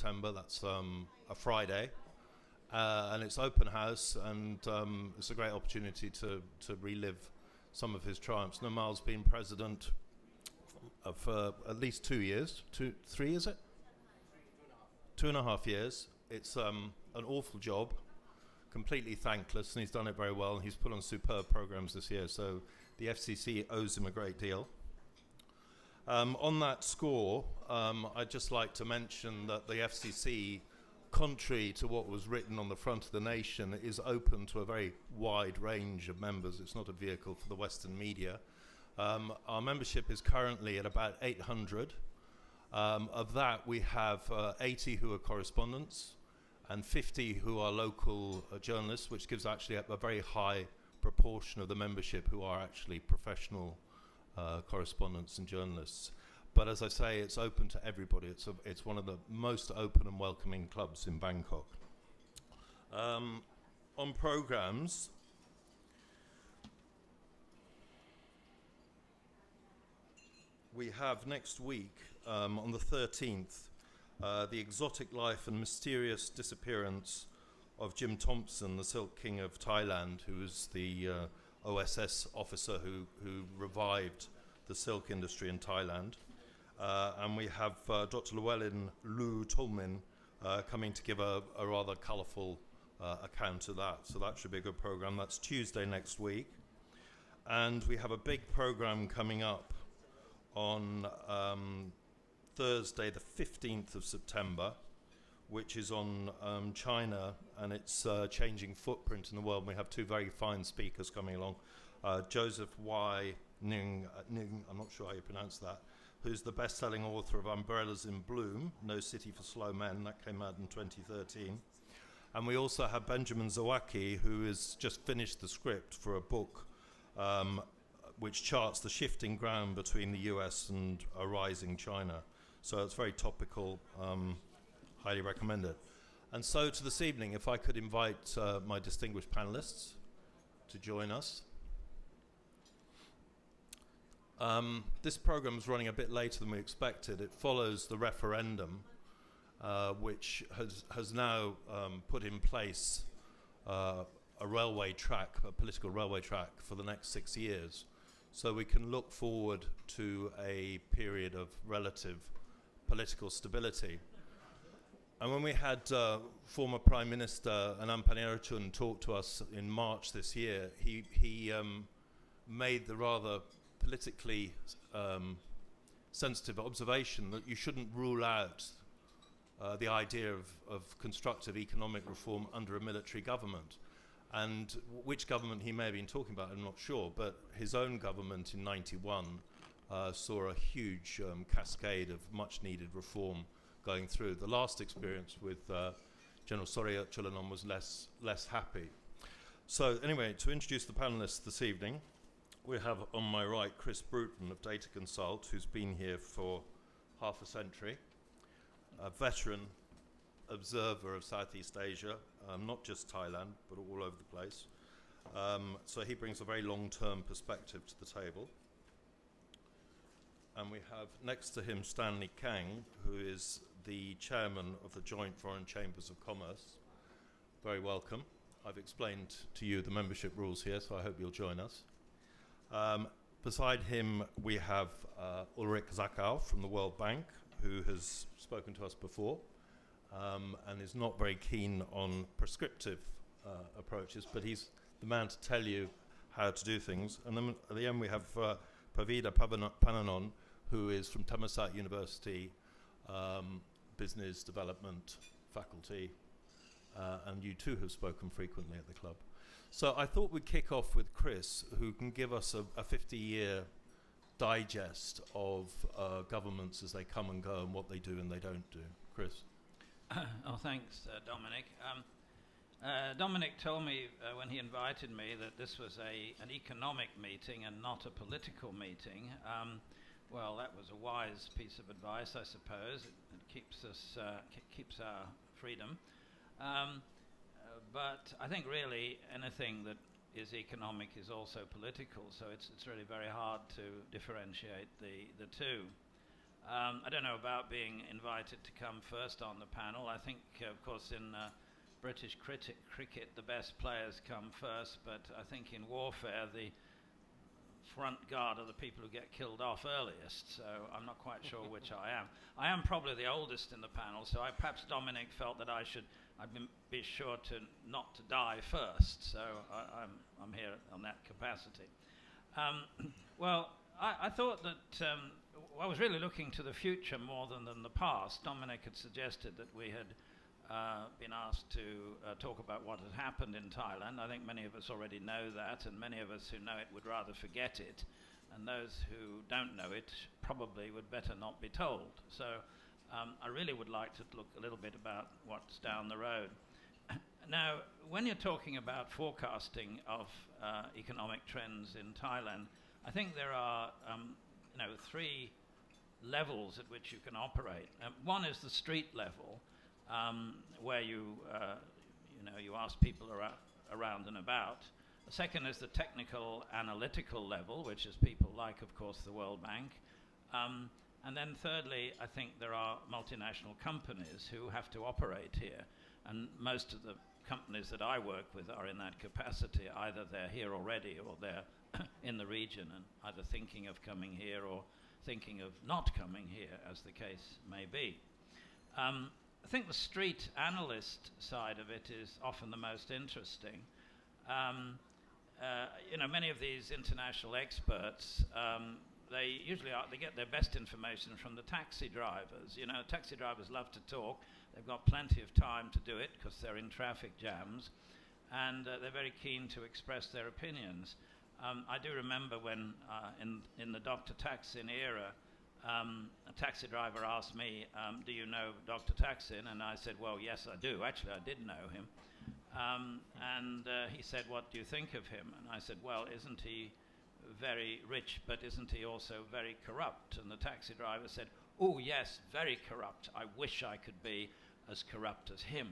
September. That's a Friday. And it's open house, and it's a great opportunity to relive some of his triumphs. Namal's been president for at least 2 years. 3 is it? 2.5 years. It's an awful job, completely thankless, and he's done it very well. He's put on superb programs this year, so the FCC owes him a great deal. On that score, I'd just like to mention that the FCC, contrary to what was written on the front of the Nation, is open to a very wide range of members. It's not a vehicle for the Western media. Our membership is currently at about 800. Of that, we have 80 who are correspondents and 50 who are local journalists, which gives actually a very high proportion of the membership who are actually professional correspondents and journalists. But as I say, it's open to everybody. It's one of the most open and welcoming clubs in Bangkok. On programs, we have next week, on the 13th, the exotic life and mysterious disappearance of Jim Thompson, the Silk King of Thailand, who was the OSS officer who revived the silk industry in Thailand. And we have Dr. Llewellyn Lu Tolmin coming to give a rather colourful account of that. So that should be a good programme. That's Tuesday next week. And we have a big programme coming up on Thursday, the 15th of September, which is on China and its changing footprint in the world. We have two very fine speakers coming along. Joseph Y. Ning, I'm not sure how you pronounce that, who's the best-selling author of Umbrellas in Bloom, No City for Slow Men. That came out in 2013. And we also have Benjamin Zawacki, who has just finished the script for a book which charts the shifting ground between the US and a rising China. So it's very topical, highly recommend it. And so to this evening, if I could invite my distinguished panelists to join us. This program is running a bit later than we expected. It follows the referendum, which has now put in place a railway track, a political railway track for the next 6 years. So we can look forward to a period of relative political stability. And when we had former Prime Minister Anand Panniarotun talk to us in March this year, he made the rather politically sensitive observation that you shouldn't rule out the idea of constructive economic reform under a military government. And which government he may have been talking about, I'm not sure, but his own government in 91 saw a huge cascade of much-needed reform going through. The last experience with General Surya Chulanon was less happy. So anyway, to introduce the panelists this evening, we have on my right Chris Bruton of Data Consult, who's been here for half a century, a veteran observer of Southeast Asia, not just Thailand, but all over the place. So he brings a very long-term perspective to the table. And we have next to him Stanley Kang, who is the chairman of the Joint Foreign Chambers of Commerce. Very welcome. I've explained to you the membership rules here, so I hope you'll join us. Beside him, we have Ulrich Zachau from the World Bank, who has spoken to us before and is not very keen on prescriptive approaches, but he's the man to tell you how to do things. And then at the end, we have Pavida Pananon, who is from Thammasat University, Business Development Faculty, and you too have spoken frequently at the club. So I thought we'd kick off with Chris, who can give us a 50-year digest of governments as they come and go and what they do and they don't do. Chris. Oh, thanks, Dominic. Dominic told me when he invited me that this was an economic meeting and not a political meeting. Well, that was a wise piece of advice, I suppose. It keeps us keeps our freedom. But I think really anything that is economic is also political, so it's really very hard to differentiate the two. I don't know about being invited to come first on the panel. I think, of course, in British cricket, the best players come first, but I think in warfare, the front guard are the people who get killed off earliest, so I'm not quite sure which I am. I am probably the oldest in the panel, so perhaps Dominic felt that I'd be sure to not to die first, so I'm here on that capacity. Well, I thought that I was really looking to the future more than the past. Dominic had suggested that we had been asked to talk about what had happened in Thailand. I think many of us already know that, and many of us who know it would rather forget it, and those who don't know it probably would better not be told. So I really would like to look a little bit about what's down the road. Now, when you're talking about forecasting of economic trends in Thailand, I think there are three levels at which you can operate. One is the street level, where you ask people around and about. The second is the technical analytical level, which is people like, of course, the World Bank. And then thirdly, I think there are multinational companies who have to operate here. And most of the companies that I work with are in that capacity. Either they're here already or they're in the region and either thinking of coming here or thinking of not coming here, as the case may be. I think the street analyst side of it is often the most interesting. Many of these international experts, they get their best information from the taxi drivers. Taxi drivers love to talk. They've got plenty of time to do it because they're in traffic jams, and they're very keen to express their opinions. I do remember when, in the Dr. Thaksin era, a taxi driver asked me, do you know Dr. Thaksin? And I said, well, yes, I do. Actually, I did know him. And he said, what do you think of him? And I said, well, isn't he very rich, but isn't he also very corrupt? And the taxi driver said, oh, yes, very corrupt. I wish I could be as corrupt as him.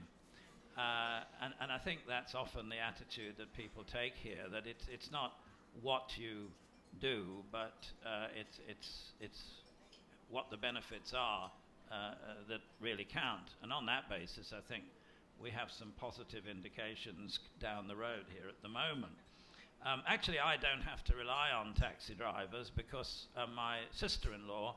And I think that's often the attitude that people take here, that it's not what you do, but it's what the benefits are that really count. And on that basis, I think we have some positive indications down the road here at the moment. Actually, I don't have to rely on taxi drivers because my sister-in-law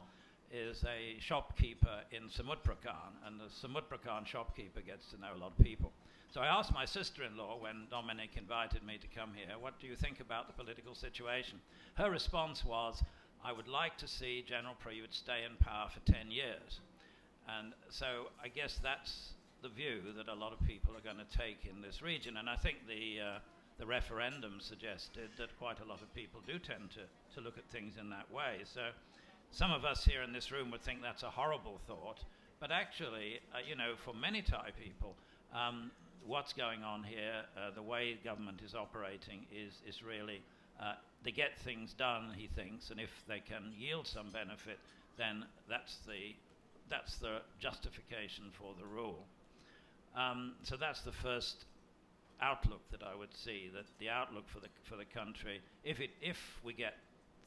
is a shopkeeper in Samut Prakan, and the Samut Prakan shopkeeper gets to know a lot of people. So I asked my sister-in-law when Dominic invited me to come here, what do you think about the political situation? Her response was, I would like to see General Prayut stay in power for 10 years. And so I guess that's the view that a lot of people are going to take in this region. And I think the referendum suggested that quite a lot of people do tend to look at things in that way. So some of us here in this room would think that's a horrible thought. But actually, for many Thai people, what's going on here, the way government is operating is really, they get things done, he thinks, and if they can yield some benefit, then that's the justification for the rule. So that's the first outlook that I would see, that the outlook for the country, if we get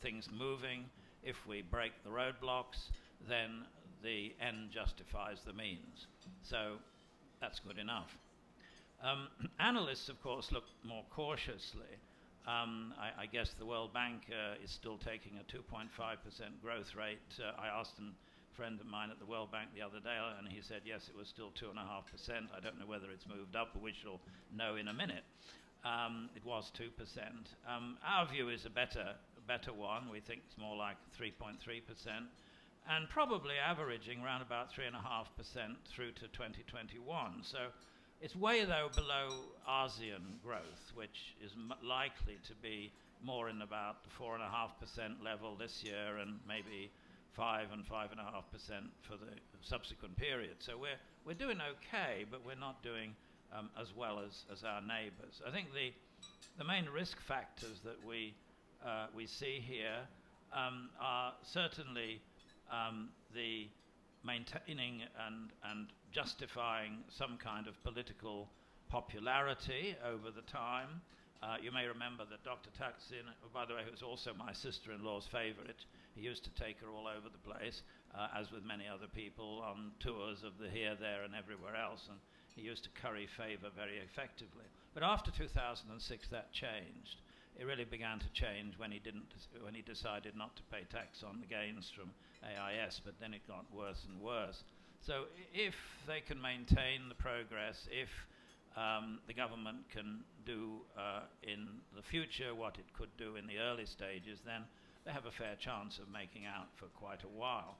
things moving, if we break the roadblocks, then the end justifies the means. So that's good enough. Analysts, of course, look more cautiously. I guess the World Bank is still taking a 2.5% growth rate. I asked a friend of mine at the World Bank the other day, and he said, yes, it was still 2.5%. I don't know whether it's moved up, but we shall know in a minute. It was 2%. Our view is a better one. We think it's more like 3.3%, and probably averaging around about 3.5% through to 2021. So it's way, though, below ASEAN growth, which is likely to be more in about the 4.5% level this year and maybe 5 and 5.5% for the subsequent period. So we're doing okay, but we're not doing as well as our neighbours. I think the main risk factors that we see here are certainly the maintaining and justifying some kind of political popularity over the time. You may remember that Dr. Thaksin, by the way, who was also my sister-in-law's favourite, he used to take her all over the place, as with many other people, on tours of the here, there, and everywhere else, and he used to curry favor very effectively. But after 2006, that changed. It really began to change when he decided not to pay tax on the gains from AIS, but then it got worse and worse. So if they can maintain the progress, if the government can do in the future what it could do in the early stages, then they have a fair chance of making out for quite a while.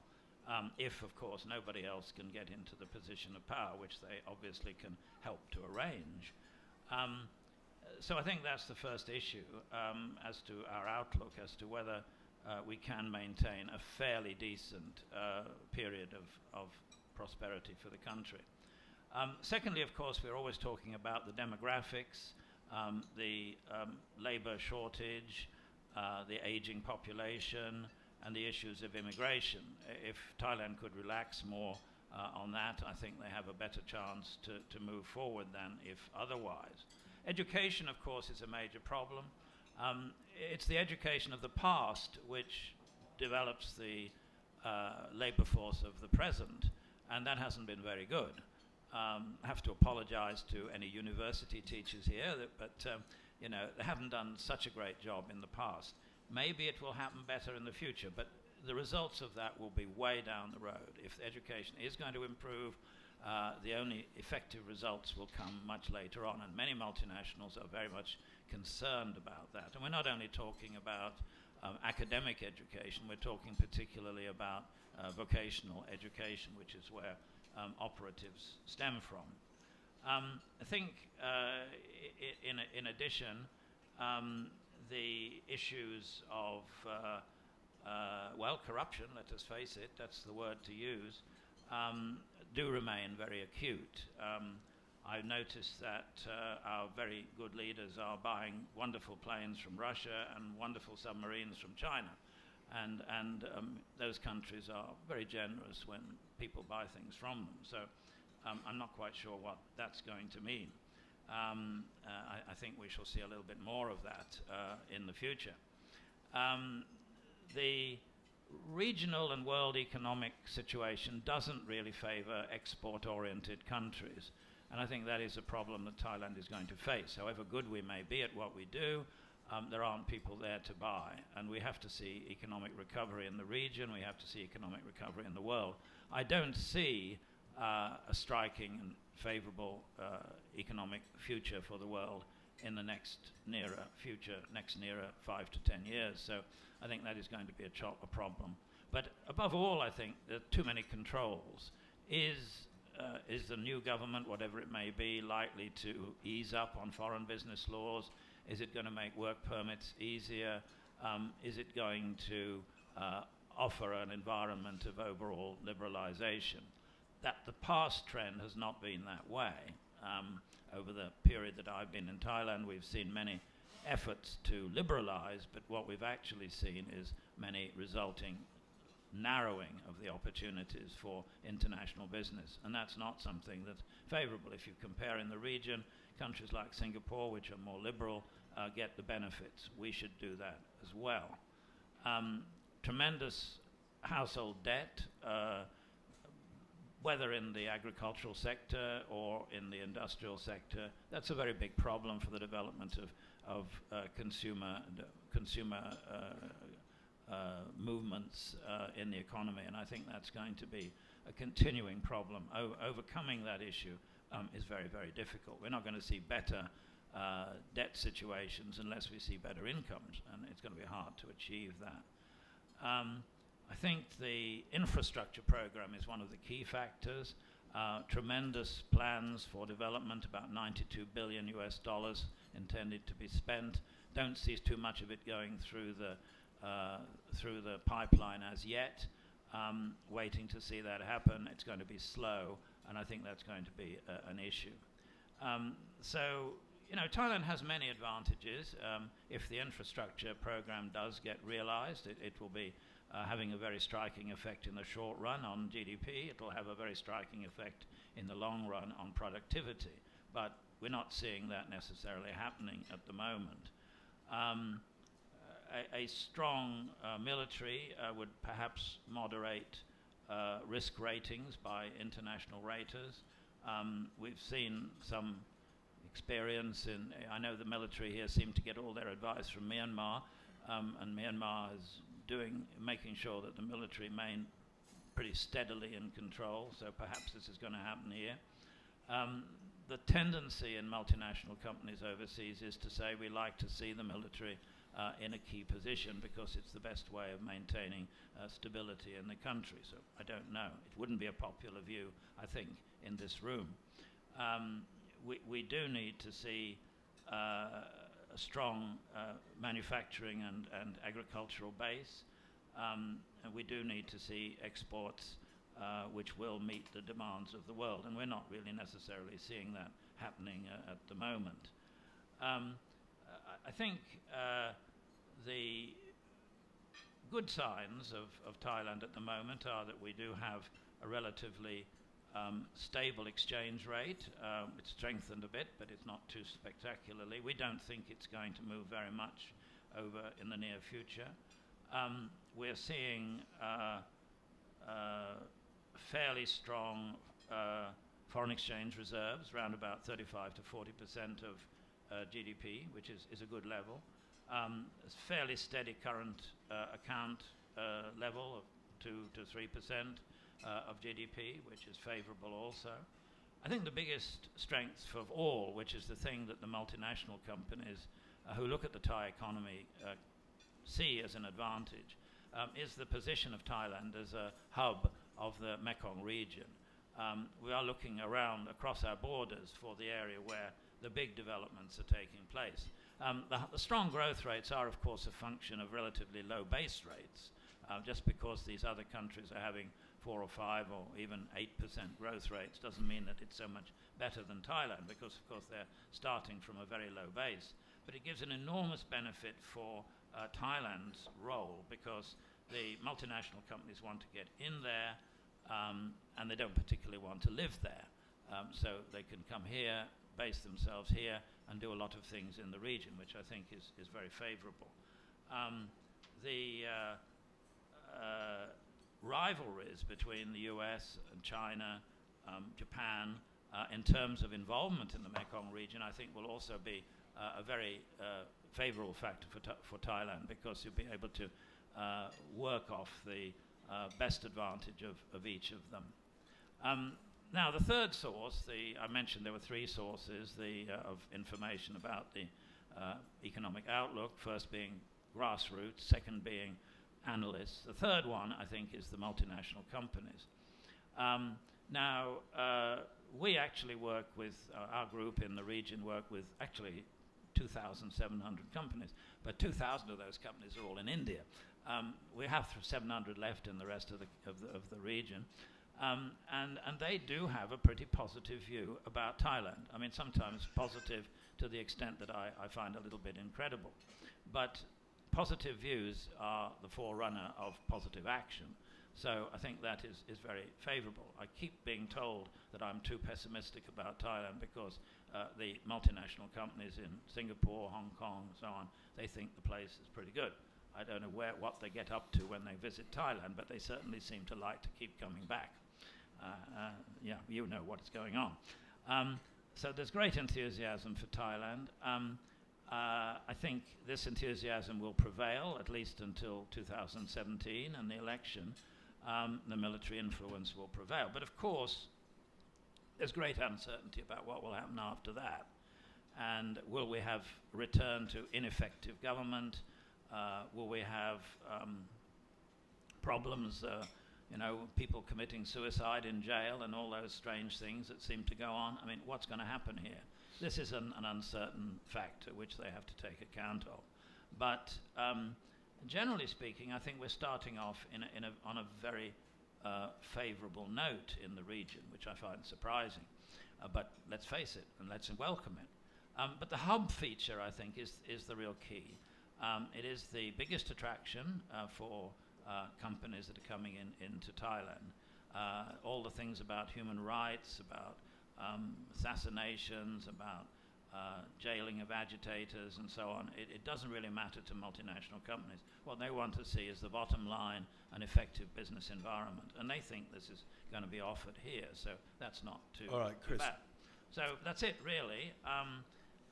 If, of course, nobody else can get into the position of power, which they obviously can help to arrange. So I think that's the first issue as to our outlook, as to whether we can maintain a fairly decent period of prosperity for the country. Secondly, of course, we're always talking about the demographics, the labor shortage, the aging population, and the issues of immigration. If Thailand could relax more on that, I think they have a better chance to move forward than if otherwise. Education, of course, is a major problem. It's the education of the past which develops the labor force of the present, and that hasn't been very good. I have to apologize to any university teachers here, but you know, they haven't done such a great job in the past. Maybe it will happen better in the future, but the results of that will be way down the road. If education is going to improve, the only effective results will come much later on, and many multinationals are very much concerned about that. And we're not only talking about academic education, we're talking particularly about vocational education, which is where operatives stem from. I think in addition, the issues of, well, corruption, let us face it, that's the word to use, do remain very acute. I've noticed that our very good leaders are buying wonderful planes from Russia and wonderful submarines from China. And those countries are very generous when people buy things from them. So I'm not quite sure what that's going to mean. I think we shall see a little bit more of that in the future. The regional and world economic situation doesn't really favor export-oriented countries. And I think that is a problem that Thailand is going to face. However good we may be at what we do, there aren't people there to buy. And we have to see economic recovery in the region. We have to see economic recovery in the world. I don't see a striking and favorable economic future for the world in the next nearer future, next nearer 5 to 10 years. So I think that is going to be a problem. But above all, I think there are too many controls. Is the new government, whatever it may be, likely to ease up on foreign business laws? Is it going to make work permits easier? Is it going to offer an environment of overall liberalization? That the past trend has not been that way. Over the period that I've been in Thailand, we've seen many efforts to liberalize, but what we've actually seen is many resulting narrowing of the opportunities for international business. And that's not something that's favorable. If you compare in the region, countries like Singapore, which are more liberal, get the benefits. We should do that as well. Tremendous household debt, whether in the agricultural sector or in the industrial sector, that's a very big problem for the development of consumer movements in the economy, and I think that's going to be a continuing problem. Overcoming that issue is very, very difficult. We're not going to see better debt situations unless we see better incomes, and it's going to be hard to achieve that. I think the infrastructure program is one of the key factors. Tremendous plans for development, about $92 billion US intended to be spent. Don't see too much of it going through the pipeline as yet. Waiting to see that happen. It's going to be slow, and I think that's going to be an issue. So, you know, Thailand has many advantages. If the infrastructure program does get realized, it will be having a very striking effect in the short run on GDP. It will have a very striking effect in the long run on productivity. But we're not seeing that necessarily happening at the moment. A strong military would perhaps moderate risk ratings by international raters. We've seen some experience in, I know the military here seem to get all their advice from Myanmar, and Myanmar is making sure that the military remain pretty steadily in control, so perhaps this is going to happen here. The tendency in multinational companies overseas is to say we like to see the military in a key position because it's the best way of maintaining stability in the country. So I don't know. It wouldn't be a popular view, I think, in this room. We do need to see a strong manufacturing and agricultural base. And we do need to see exports which will meet the demands of the world, and we're not really necessarily seeing that happening at the moment. I think the good signs of Thailand at the moment are that we do have a relatively stable exchange rate. It's strengthened a bit, but it's not too spectacularly. We don't think it's going to move very much over in the near future. We're seeing fairly strong foreign exchange reserves, around about 35 to 40% of GDP, which is a good level. It's fairly steady current account level of 2 to 3% of GDP, which is favorable also. I think the biggest strength of all, which is the thing that the multinational companies who look at the Thai economy see as an advantage, is the position of Thailand as a hub of the Mekong region. We are looking around across our borders for the area where the big developments are taking place. The strong growth rates are, of course, a function of relatively low base rates. Just because these other countries are having 4 or 5 or even 8% growth rates doesn't mean that it's so much better than Thailand, because, of course, they're starting from a very low base. But it gives an enormous benefit for Thailand's role, because the multinational companies want to get in there, and they don't particularly want to live there. So they can come here, base themselves here, and do a lot of things in the region, which I think is very favorable. The rivalries between the US and China, Japan, in terms of involvement in the Mekong region, I think will also be a very favorable factor for Thailand, because you'll be able to work off the best advantage of each of them. Now, the third source, I mentioned there were 3 sources of information about the economic outlook, first being grassroots, second being analysts. The third one, I think, is the multinational companies. We actually work with, our group in the region work with actually 2,700 companies, but 2,000 of those companies are all in India. We have 700 left in the rest of the region. And they do have a pretty positive view about Thailand. I mean, sometimes positive to the extent that I find a little bit incredible. But positive views are the forerunner of positive action. So I think that is very favorable. I keep being told that I'm too pessimistic about Thailand because the multinational companies in Singapore, Hong Kong, and so on, they think the place is pretty good. I don't know what they get up to when they visit Thailand, but they certainly seem to like to keep coming back. Yeah, you know what is going on. So there's great enthusiasm for Thailand. I think this enthusiasm will prevail at least until 2017 and the election. The military influence will prevail. But of course, there's great uncertainty about what will happen after that. And will we have return to ineffective government? Will we have problems, people committing suicide in jail and all those strange things that seem to go on? I mean, what's going to happen here? This is an uncertain factor which they have to take account of. But generally speaking, I think we're starting off on a very favorable note in the region, which I find surprising. But let's face it, and let's welcome it. But the hub feature, I think, is the real key. It is the biggest attraction for companies that are coming into Thailand. All the things about human rights, about assassinations, about jailing of agitators and so on. It doesn't really matter to multinational companies. What they want to see is the bottom line, an effective business environment. And they think this is going to be offered here, so that's not too, All right, too Chris. bad. So that's it, really.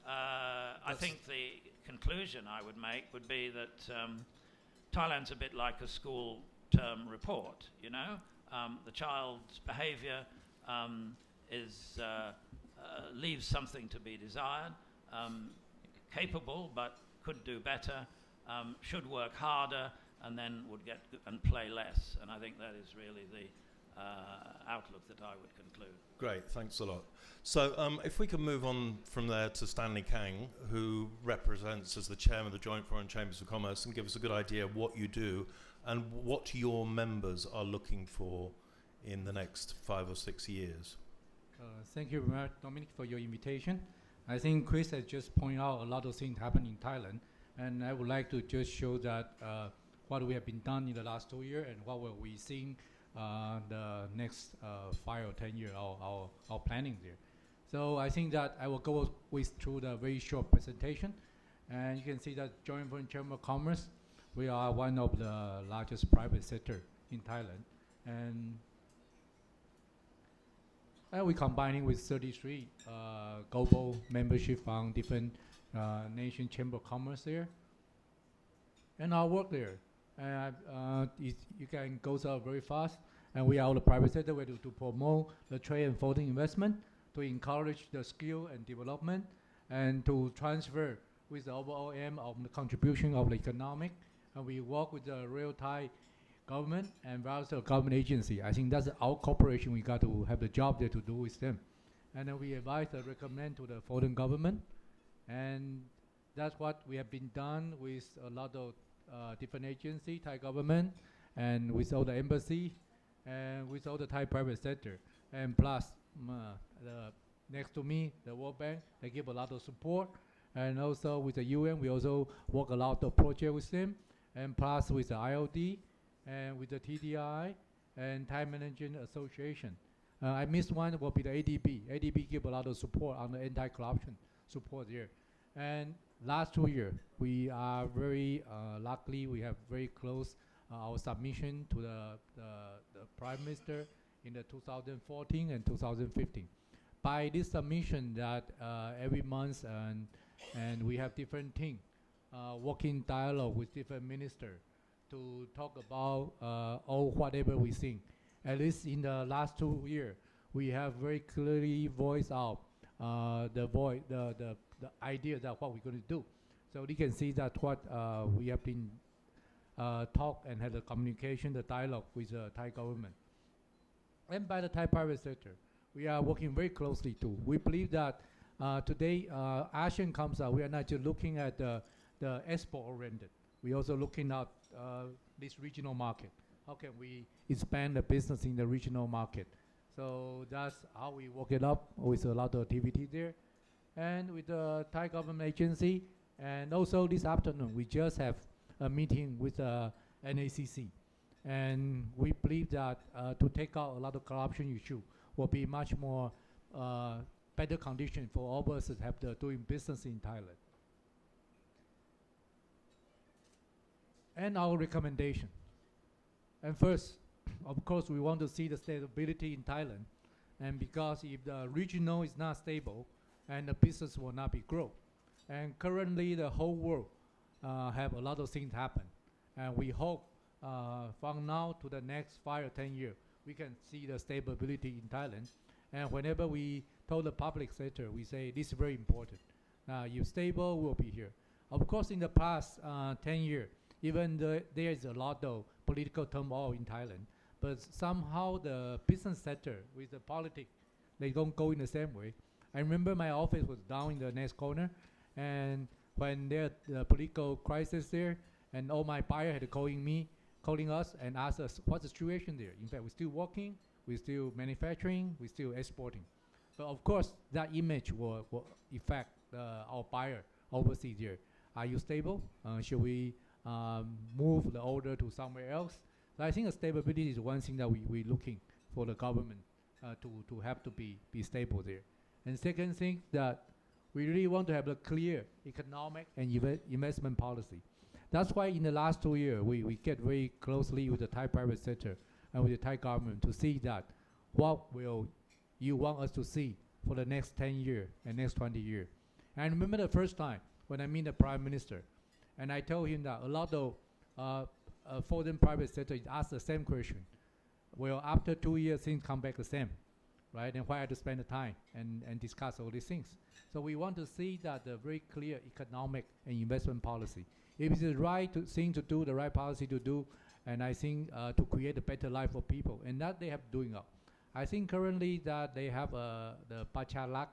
I think the conclusion I would make would be that Thailand's a bit like a school term report, you know? The child's behavior leaves something to be desired, capable but could do better, should work harder, and then would get and play less. And I think that is really the outlook that I would conclude. Great, thanks a lot. So if we can move on from there to Stanley Kang, who represents as the chairman of the Joint Foreign Chambers of Commerce, and give us a good idea of what you do and what your members are looking for in the next 5 or 6 years. Thank you very much, Dominic, for your invitation. I think Chris has just pointed out a lot of things happening in Thailand, and I would like to just show that what we have been done in the last 2 years and what will we seeing the next 5 or 10 years, our planning there. So I think that I will go through the very short presentation, and you can see that Joint Foreign Chamber of Commerce, we are one of the largest private sector in Thailand, and we're combining with 33 global membership from different nation chamber of commerce there, and our work there. You can go very fast, and we are the private sector. We do to promote the trade and foreign investment, to encourage the skill and development, and to transfer with the overall aim of the contribution of the economic. And we work with the real Thai government and various government agency. I think that's our cooperation. We got to have the job there to do with them. And then we advise and recommend to the foreign government. And that's what we have been done with a lot of different agencies, Thai government, and with all the embassy, and with all the Thai private sector. And plus, next to me, the World Bank, they give a lot of support. And also with the UN, we also work a lot of projects with them. And plus with the IOD, and with the TDI, and Thai Management Association. I missed one, will be the ADB. ADB give a lot of support on the anti-corruption support there. And last 2 years, we are very luckily, we have very close our submission to the Prime Minister in the 2014 and 2015. By this submission that every month, and we have different teams working dialogue with different ministers to talk about all whatever we think. At least in the last 2 years, we have very clearly voiced out the idea that what we're going to do. So you can see that what we have been talk and had the communication, the dialogue with the Thai government. And by the Thai private sector, we are working very closely too. We believe that today ASEAN comes out, we are not just looking at the export oriented. We also looking at this regional market. How can we expand the business in the regional market? So that's how we work it up with a lot of activity there. And with the Thai government agency, and also this afternoon, we just have a meeting with NACC. And we believe that to take out a lot of corruption issue will be much more better condition for all of us that have the doing business in Thailand. And our recommendation. And first, of course, we want to see the stability in Thailand. And because if the regional is not stable, and the business will not be grow. And currently, the whole world have a lot of things happen. And we hope from now to the next 5 or 10 years, we can see the stability in Thailand. And whenever we told the public sector, we say this is very important. Now, you stable, we'll be here. Of course, in the past 10 years, even there is a lot of political turmoil in Thailand, but somehow the business sector with the politics, they don't go in the same way. I remember my office was down in the next corner, and when there's the political crisis there, and all my buyers had calling us and ask us what's the situation there. In fact, we're still working, we're still manufacturing, we're still exporting. But of course, that image will affect our buyer overseas there. Are you stable? Should we move the order to somewhere else? So I think the stability is one thing that we're looking for the government to have to be stable there. And second thing that we really want to have a clear economic and investment policy. That's why in the last 2 years, we get very closely with the Thai private sector and with the Thai government to see that what will you want us to see for the next 10 years and next 20 years. And I remember the first time when I meet the Prime Minister, and I told him that a lot of foreign private sector is asked the same question. Well, after 2 years, things come back the same, right? And why I had to spend the time and discuss all these things. So we want to see that the very clear economic and investment policy. If it's the right thing to do, the right policy to do, and I think to create a better life for people, and that they have doing up. I think currently that they have the Pachalak,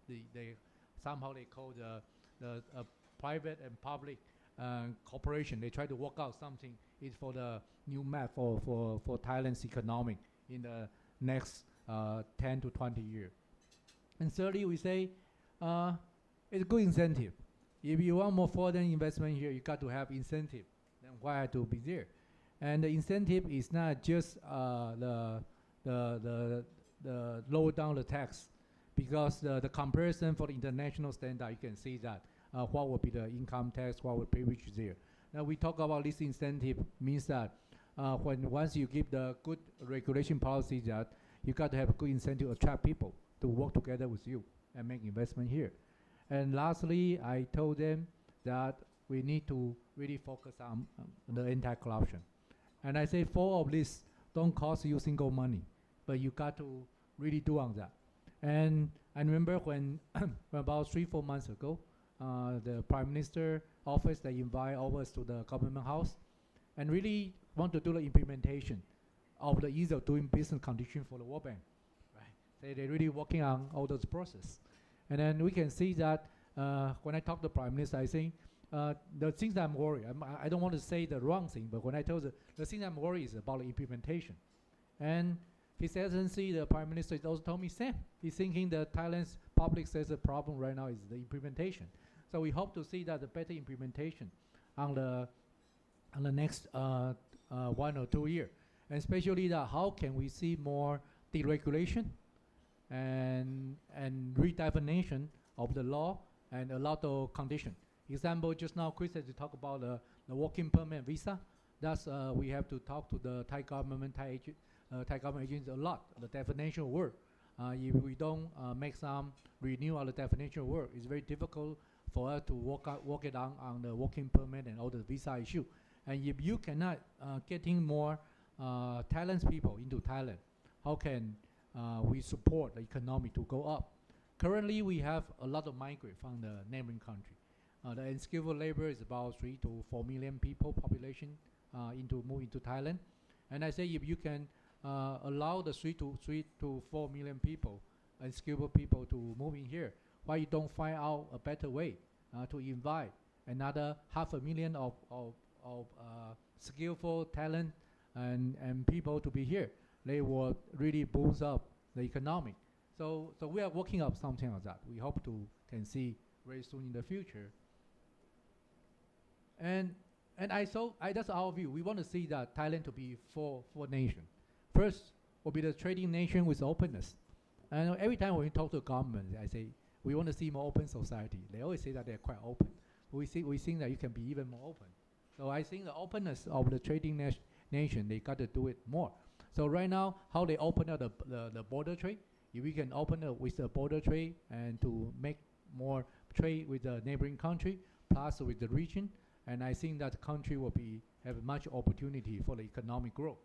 they somehow they call the private and public cooperation. They try to work out something is for the new map for Thailand's economic in the next 10 to 20 years. And thirdly, we say it's a good incentive. If you want more foreign investment here, you got to have incentive. Then why have to be there? And the incentive is not just the lower down the tax, because the comparison for the international standard, you can see that what would be the income tax, what would be which is there. Now we talk about this incentive means that once you give the good regulation policy, that you got to have a good incentive to attract people to work together with you and make investment here. And lastly, I told them that we need to really focus on the anti-corruption. And I say 4 of this don't cost you single money, but you got to really do on that. And I remember when about 3-4 months ago, the Prime Minister office, they invite us to the government house and really want to do the implementation of the ease of doing business condition for the World Bank. Right? They're really working on all those processes. And then we can see that when I talk to the Prime Minister, I think the things I'm worried, I don't want to say the wrong thing, but when I tell the thing I'm worried is about the implementation. And His Excellency, the Prime Minister, also told me same. He's thinking that Thailand's public sector problem right now is the implementation. So we hope to see that the better implementation on the next 1 or 2 years. And especially that how can we see more deregulation and redefinition of the law and a lot of conditions. Example, just now Chris had to talk about the working permit visa. That's we have to talk to the Thai government, Thai government agents a lot. The definition of work. If we don't make some renew on the definition of work, it's very difficult for us to work it on the working permit and all the visa issue. And if you cannot getting more Thailand's people into Thailand, how can we support the economy to go up? Currently, we have a lot of migrants from the neighboring country. The unskilled labor is about 3 to 4 million people population move into Thailand. And I say if you can allow the 3 to 4 million people, unskilled people to move in here, why you don't find out a better way to invite another 500,000 of skillful talent and people to be here? They will really boost up the economy. So we are working up something like that. We hope to can see very soon in the future. And that's our view. We want to see that Thailand to be four nation. First will be the trading nation with openness. And every time when we talk to government, I say we want to see more open society. They always say that they're quite open. We think that you can be even more open. So I think the openness of the trading nation, they got to do it more. So right now, how they open up the border trade, if we can open up with the border trade and to make more trade with the neighboring country, plus with the region, and I think that the country will have much opportunity for the economic growth.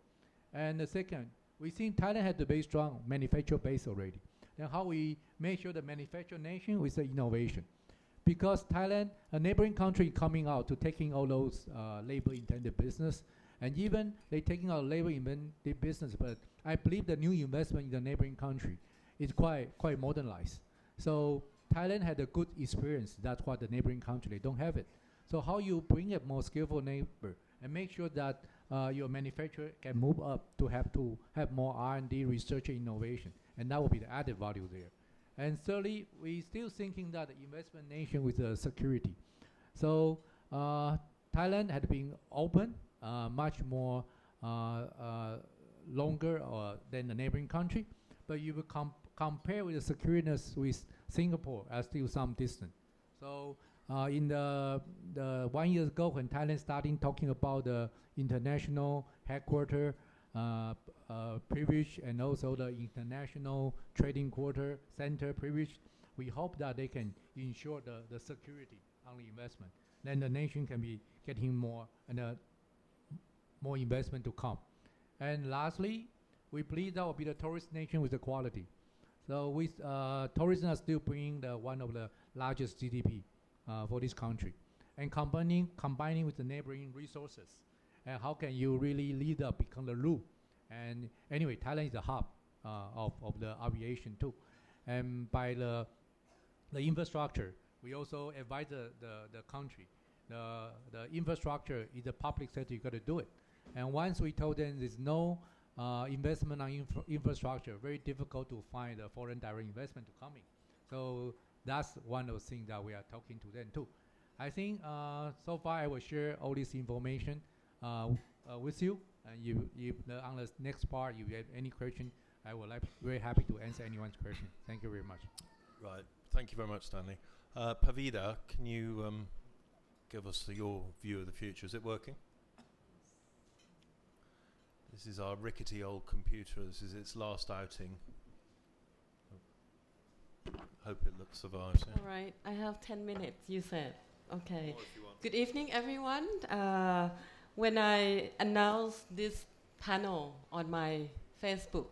And the second, we think Thailand has a very strong manufacturing base already. Then how we make sure the manufacturing nation with the innovation. Because Thailand, a neighboring country coming out to taking all those labor-intended business, and even they taking out labor-intended business, but I believe the new investment in the neighboring country is quite modernized. So Thailand had a good experience. That's why the neighboring country, they don't have it. So how you bring up more skillful neighbor and make sure that your manufacturer can move up to have more R&D, research and innovation, and that will be the added value there. And thirdly, we still thinking that the investment nation with security. So Thailand had been open much more longer than the neighboring country, but you will compared with the secureness with Singapore, are still some distance. So in the 1 year ago, when Thailand starting talking about the international headquarter privilege and also the international trading quarter center privilege, we hope that they can ensure the security on the investment. Then the nation can be getting more and more investment to come. And lastly, we believe that will be the tourist nation with the quality. So with tourism are still bringing one of the largest GDP for this country. And combining with the neighboring resources. And how can you really lead up, become the loop? And anyway, Thailand is a hub of the aviation too. And by the infrastructure, we also advise the country. The infrastructure is the public sector, you got to do it. And once we told them there's no investment on infrastructure, very difficult to find a foreign direct investment to come in. So that's one of the things that we are talking to them too. I think so far I will share all this information with you. And on the next part, if you have any question, I will very happy to answer anyone's question. Thank you very much. Right. Thank you very much, Stanley. Pavida, can you give us your view of the future? Is it working? This is our rickety old computer. This is its last outing. Hope it survives. Yeah. All right. I have 10 minutes, you said. Okay. More if you want. Good evening, everyone. When I announced this panel on my Facebook,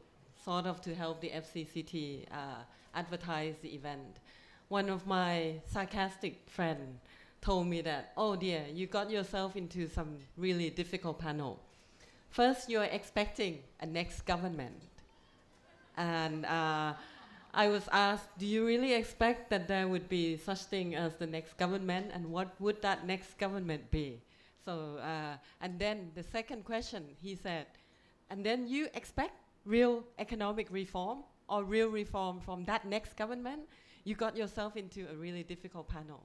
sort of to help the FCCT advertise the event, one of my sarcastic friends told me that, oh dear, you got yourself into some really difficult panel. First, you're expecting a next government. And I was asked, do you really expect that there would be such thing as the next government, and what would that next government be? So, and then the second question, he said, and then you expect real economic reform or real reform from that next government? You got yourself into a really difficult panel.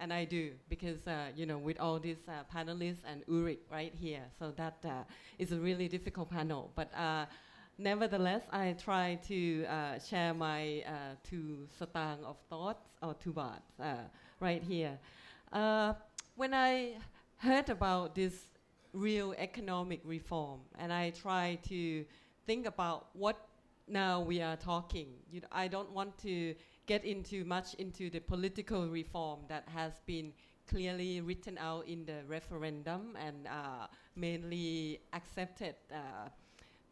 And I do, because, with all these panelists and Ulrich right here, so that is a really difficult panel. But nevertheless, I try to share my 2 satang of thoughts, or 2 baht, right here. When I heard about this real economic reform, and I try to think about what now we are talking. I don't want to get much into the political reform that has been clearly written out in the referendum and mainly accepted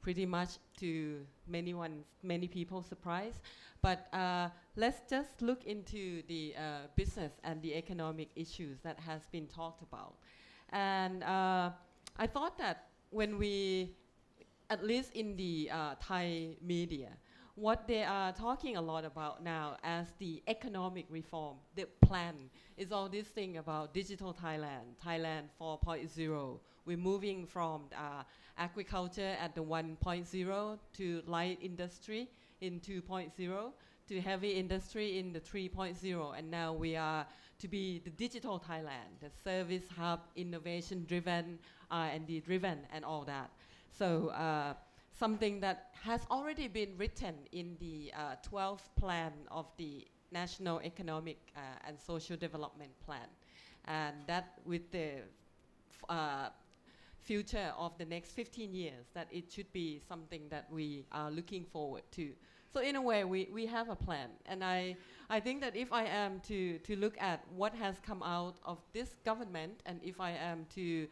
pretty much to many people's surprise. But let's just look into the business and the economic issues that has been talked about. And I thought that when we, at least in the Thai media, what they are talking a lot about now as the economic reform, the plan, is all this thing about digital Thailand, Thailand 4.0. We're moving from agriculture at the 1.0 to light industry in 2.0 to heavy industry in the 3.0. And now we are to be the digital Thailand, the service hub, innovation driven, R&D driven, and all that. So something that has already been written in the 12th plan of the National Economic and Social Development Plan. And that with the future of the next 15 years, that it should be something that we are looking forward to. So in a way, we have a plan. And I think that if I am to look at what has come out of this government, and if I am to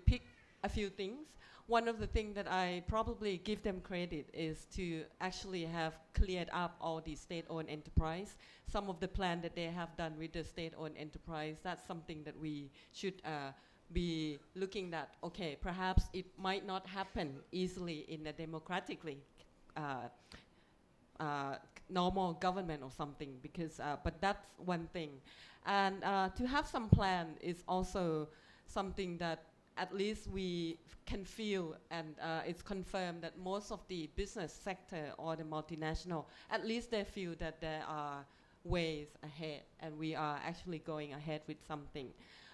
pick a few things, one of the things that I probably give them credit is to actually have cleared up all the state-owned enterprise. Some of the plan that they have done with the state-owned enterprise, that's something that we should be looking at. Okay, perhaps it might not happen easily in a democratically normal government or something, because but that's one thing. And to have some plan is also something that at least we can feel, and it's confirmed that most of the business sector or the multinational, at least they feel that there are ways ahead and we are actually going ahead with something.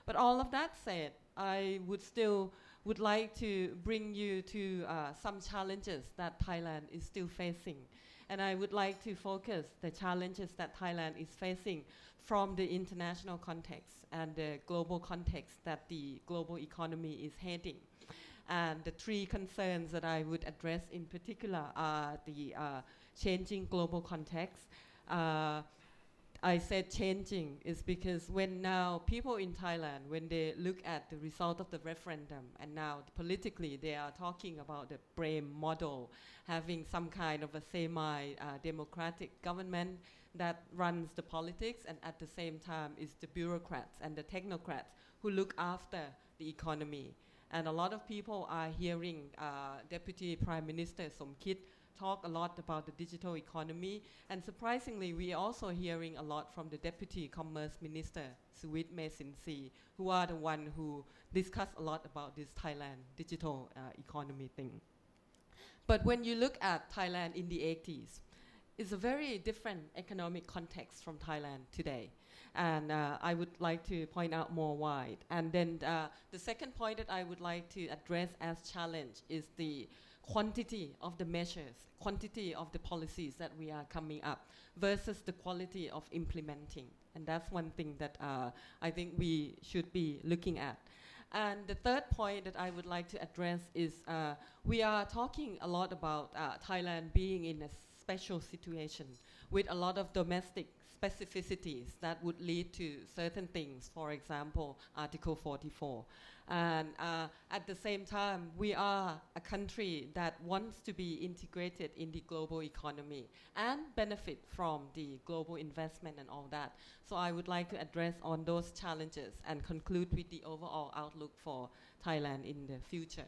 But all of that said, I would like to bring you to some challenges that Thailand is still facing. And I would like to focus the challenges that Thailand is facing from the international context and the global context that the global economy is heading. And the three concerns that I would address in particular are the changing global context. I said changing is because when now people in Thailand, when they look at the result of the referendum, and now politically they are talking about the BRAME model, having some kind of a semi-democratic government that runs the politics, and at the same time is the bureaucrats and the technocrats who look after the economy. And a lot of people are hearing Deputy Prime Minister Somkit talk a lot about the digital economy, and surprisingly we are also hearing a lot from the Deputy Commerce Minister Suwit Mesinsi, who are the one who discuss a lot about this Thailand digital economy thing. But when you look at Thailand in the 80s, it's a very different economic context from Thailand today. And I would like to point out more why. And then the second point that I would like to address as challenge is the quantity of the measures, quantity of the policies that we are coming up versus the quality of implementing. And that's one thing that I think we should be looking at. And the third point that I would like to address is we are talking a lot about Thailand being in a special situation with a lot of domestic specificities that would lead to certain things, for example, Article 44. And at the same time, we are a country that wants to be integrated in the global economy and benefit from the global investment and all that. So I would like to address on those challenges and conclude with the overall outlook for Thailand in the future.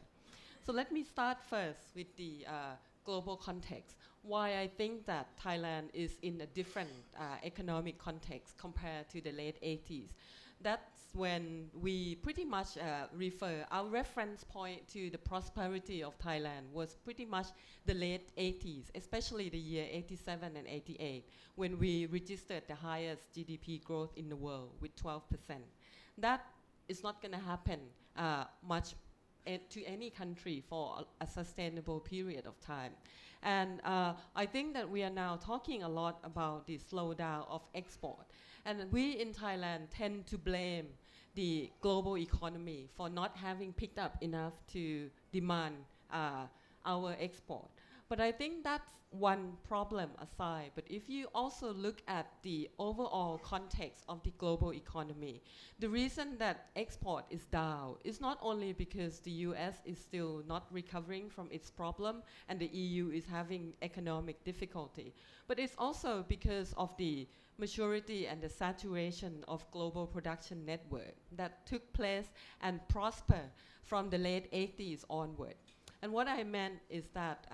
So let me start first with the global context. Why I think that Thailand is in a different economic context compared to the late 80s. That's when we pretty much refer, our reference point to the prosperity of Thailand was pretty much the late 80s, especially the year 87 and 88, when we registered the highest GDP growth in the world with 12%. That is not going to happen much to any country for a sustainable period of time. And I think that we are now talking a lot about the slowdown of export. And we in Thailand tend to blame the global economy for not having picked up enough to demand our export. But I think that's one problem aside. But if you also look at the overall context of the global economy, the reason that export is down is not only because the US is still not recovering from its problem and the EU is having economic difficulty, but it's also because of the maturity and the saturation of global production network that took place and prospered from the late 80s onward. And what I meant is that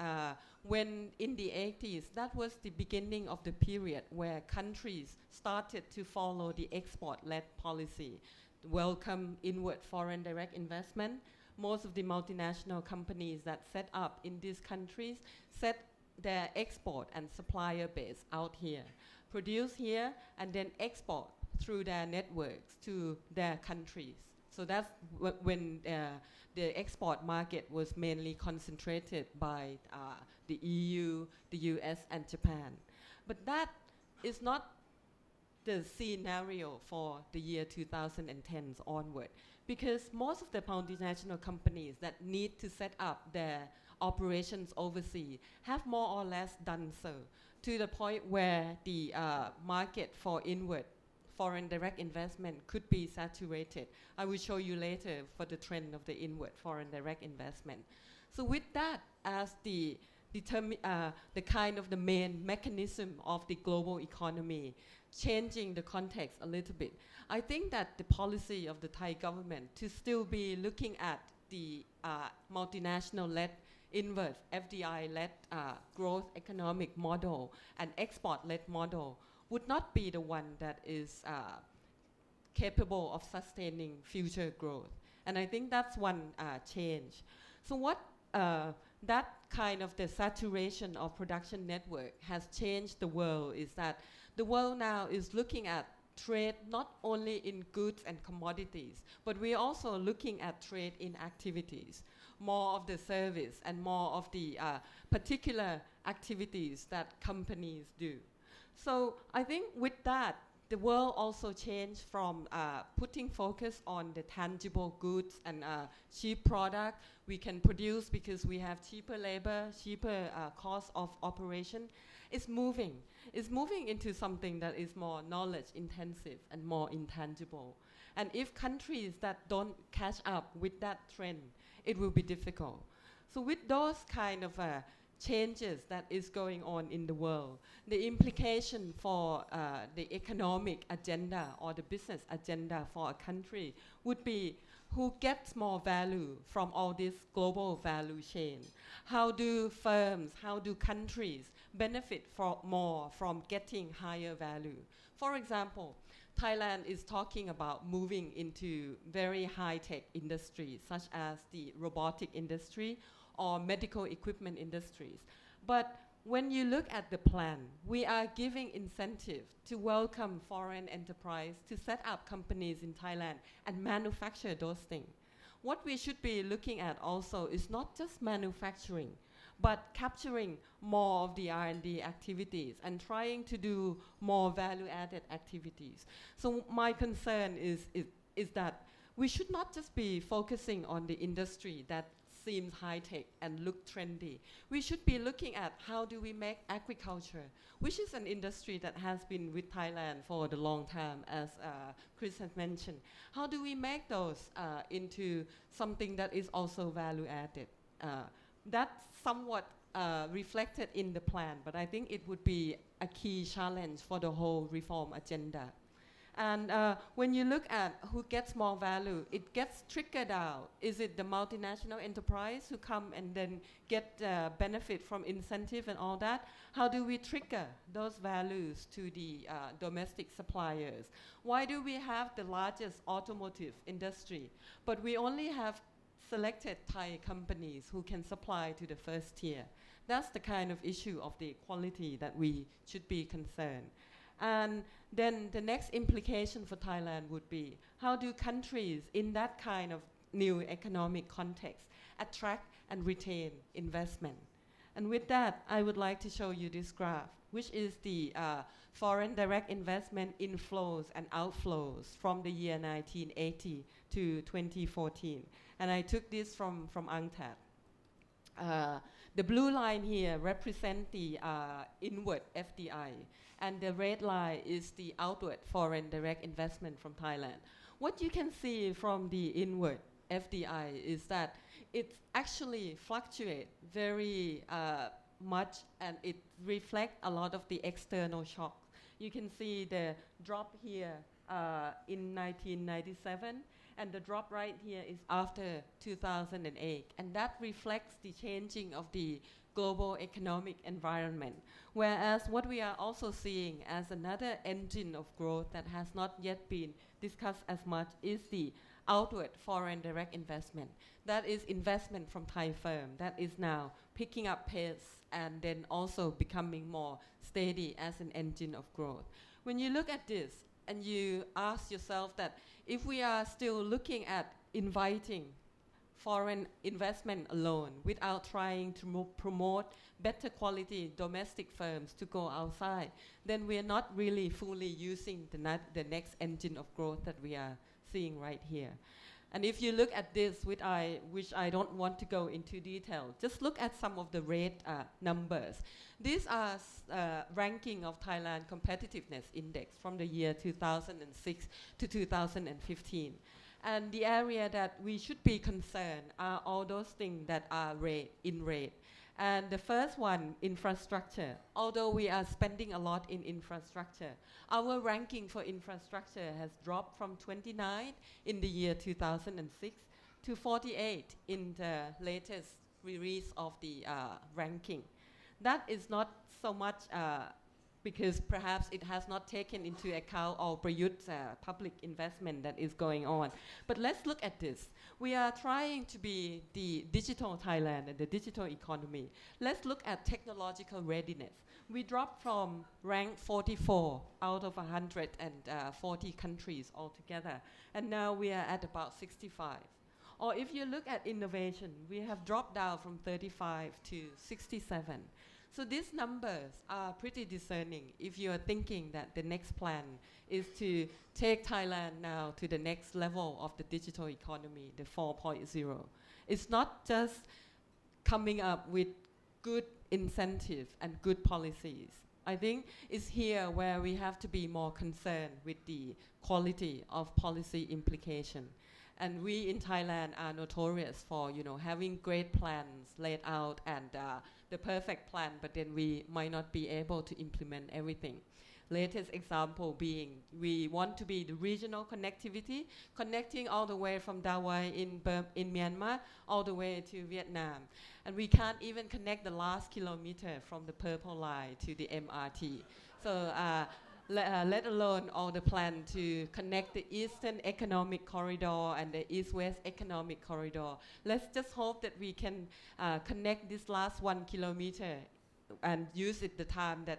when in the 80s, that was the beginning of the period where countries started to follow the export-led policy, welcome inward foreign direct investment. Most of the multinational companies that set up in these countries set their export and supplier base out here, produce here, and then export through their networks to their countries. So that's when the export market was mainly concentrated by the EU, the US, and Japan. But that is not the scenario for the year 2010s onward, because most of the multinational companies that need to set up their operations overseas have more or less done so, to the point where the market for inward foreign direct investment could be saturated. I will show you later for the trend of the inward foreign direct investment. So with that as the kind of the main mechanism of the global economy, changing the context a little bit, I think that the policy of the Thai government to still be looking at the multinational-led inward FDI-led growth economic model and export-led model would not be the one that is capable of sustaining future growth. And I think that's one change. So what that kind of the saturation of production network has changed the world is that the world now is looking at trade not only in goods and commodities, but we're also looking at trade in activities. more of the service and more of the particular activities that companies do. So I think with that, the world also changed from putting focus on the tangible goods and cheap product we can produce because we have cheaper labor, cheaper cost of operation. It's moving into something that is more knowledge intensive and more intangible. And if countries that don't catch up with that trend, it will be difficult. So with those kind of changes that is going on in the world, the implication for the economic agenda or the business agenda for a country would be who gets more value from all this global value chain. How do firms, how do countries benefit more from getting higher value? For example, Thailand is talking about moving into very high-tech industries such as the robotic industry or medical equipment industries. But when you look at the plan, we are giving incentive to welcome foreign enterprise to set up companies in Thailand and manufacture those things. What we should be looking at also is not just manufacturing, but capturing more of the R&D activities and trying to do more value-added activities. So my concern is that we should not just be focusing on the industry that seems high-tech and look trendy. We should be looking at how do we make agriculture, which is an industry that has been with Thailand for the long time, as Chris has mentioned. How do we make those into something that is also value-added? That's somewhat reflected in the plan, but I think it would be a key challenge for the whole reform agenda. And when you look at who gets more value, it gets trickled out. Is it the multinational enterprise who come and then get benefit from incentive and all that? How do we trigger those values to the domestic suppliers? Why do we have the largest automotive industry, but we only have selected Thai companies who can supply to the first tier? That's the kind of issue of the equality that we should be concerned. And then the next implication for Thailand would be, how do countries in that kind of new economic context attract and retain investment? And with that, I would like to show you this graph, which is the foreign direct investment inflows and outflows from the year 1980 to 2014. And I took this from UNCTAD. The blue line here represents the inward FDI, and the red line is the outward foreign direct investment from Thailand. What you can see from the inward FDI is that it actually fluctuates very much, and it reflects a lot of the external shocks. You can see the drop here in 1997, and the drop right here is after 2008, and that reflects the changing of the global economic environment. Whereas what we are also seeing as another engine of growth that has not yet been discussed as much is the outward foreign direct investment. That is investment from Thai firm that is now picking up pace and then also becoming more steady as an engine of growth. When you look at this and you ask yourself that if we are still looking at inviting foreign investment alone without trying to promote better quality domestic firms to go outside, then we are not really fully using the next engine of growth that we are seeing right here. And if you look at this, which I don't want to go into detail, just look at some of the red numbers. These are ranking of Thailand Competitiveness Index from the year 2006 to 2015. And the area that we should be concerned are all those things that are in red. And the first one, infrastructure. Although we are spending a lot in infrastructure, our ranking for infrastructure has dropped from 29 in the year 2006 to 48 in the latest release of the ranking. That is not so much because perhaps it has not taken into account all Prayut's public investment that is going on. But let's look at this. We are trying to be the digital Thailand and the digital economy. Let's look at technological readiness. We dropped from rank 44 out of 140 countries altogether, and now we are at about 65. Or if you look at innovation, we have dropped down from 35 to 67. So these numbers are pretty discerning if you are thinking that the next plan is to take Thailand now to the next level of the digital economy, the 4.0. It's not just coming up with good incentive and good policies. I think it's here where we have to be more concerned with the quality of policy implication. And we in Thailand are notorious for, having great plans laid out and the perfect plan, but then we might not be able to implement everything. Latest example being, we want to be the regional connectivity, connecting all the way from Dawai in Myanmar all the way to Vietnam. And we can't even connect the last kilometer from the Purple Line to the MRT. So let alone all the plan to connect the Eastern Economic Corridor and the East-West Economic Corridor. Let's just hope that we can connect this last 1 kilometer and use it the time that,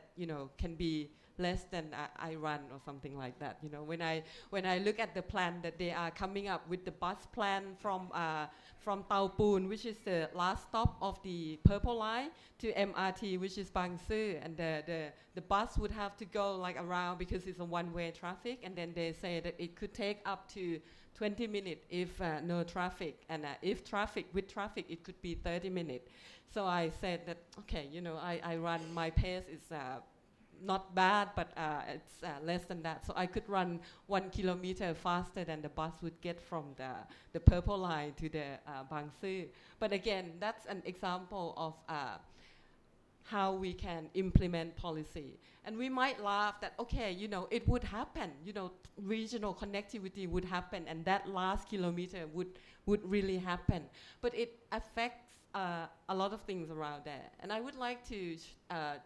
can be less than I run or something like that. When I look at the plan that they are coming up with the bus plan from Tao Poon, which is the last stop of the Purple Line, to MRT, which is Bang Sue, and the bus would have to go like around because it's a one-way traffic, and then they say that it could take up to 20 minutes if no traffic, and if with traffic it could be 30 minutes. So I said that, okay, I run, my pace is not bad, but it's less than that. So I could run 1 kilometer faster than the bus would get from the Purple Line to the Bang Sue. But again, that's an example of how we can implement policy. And we might laugh that, okay, it would happen, regional connectivity would happen, and that last kilometer would really happen. But it affects a lot of things around there. And I would like to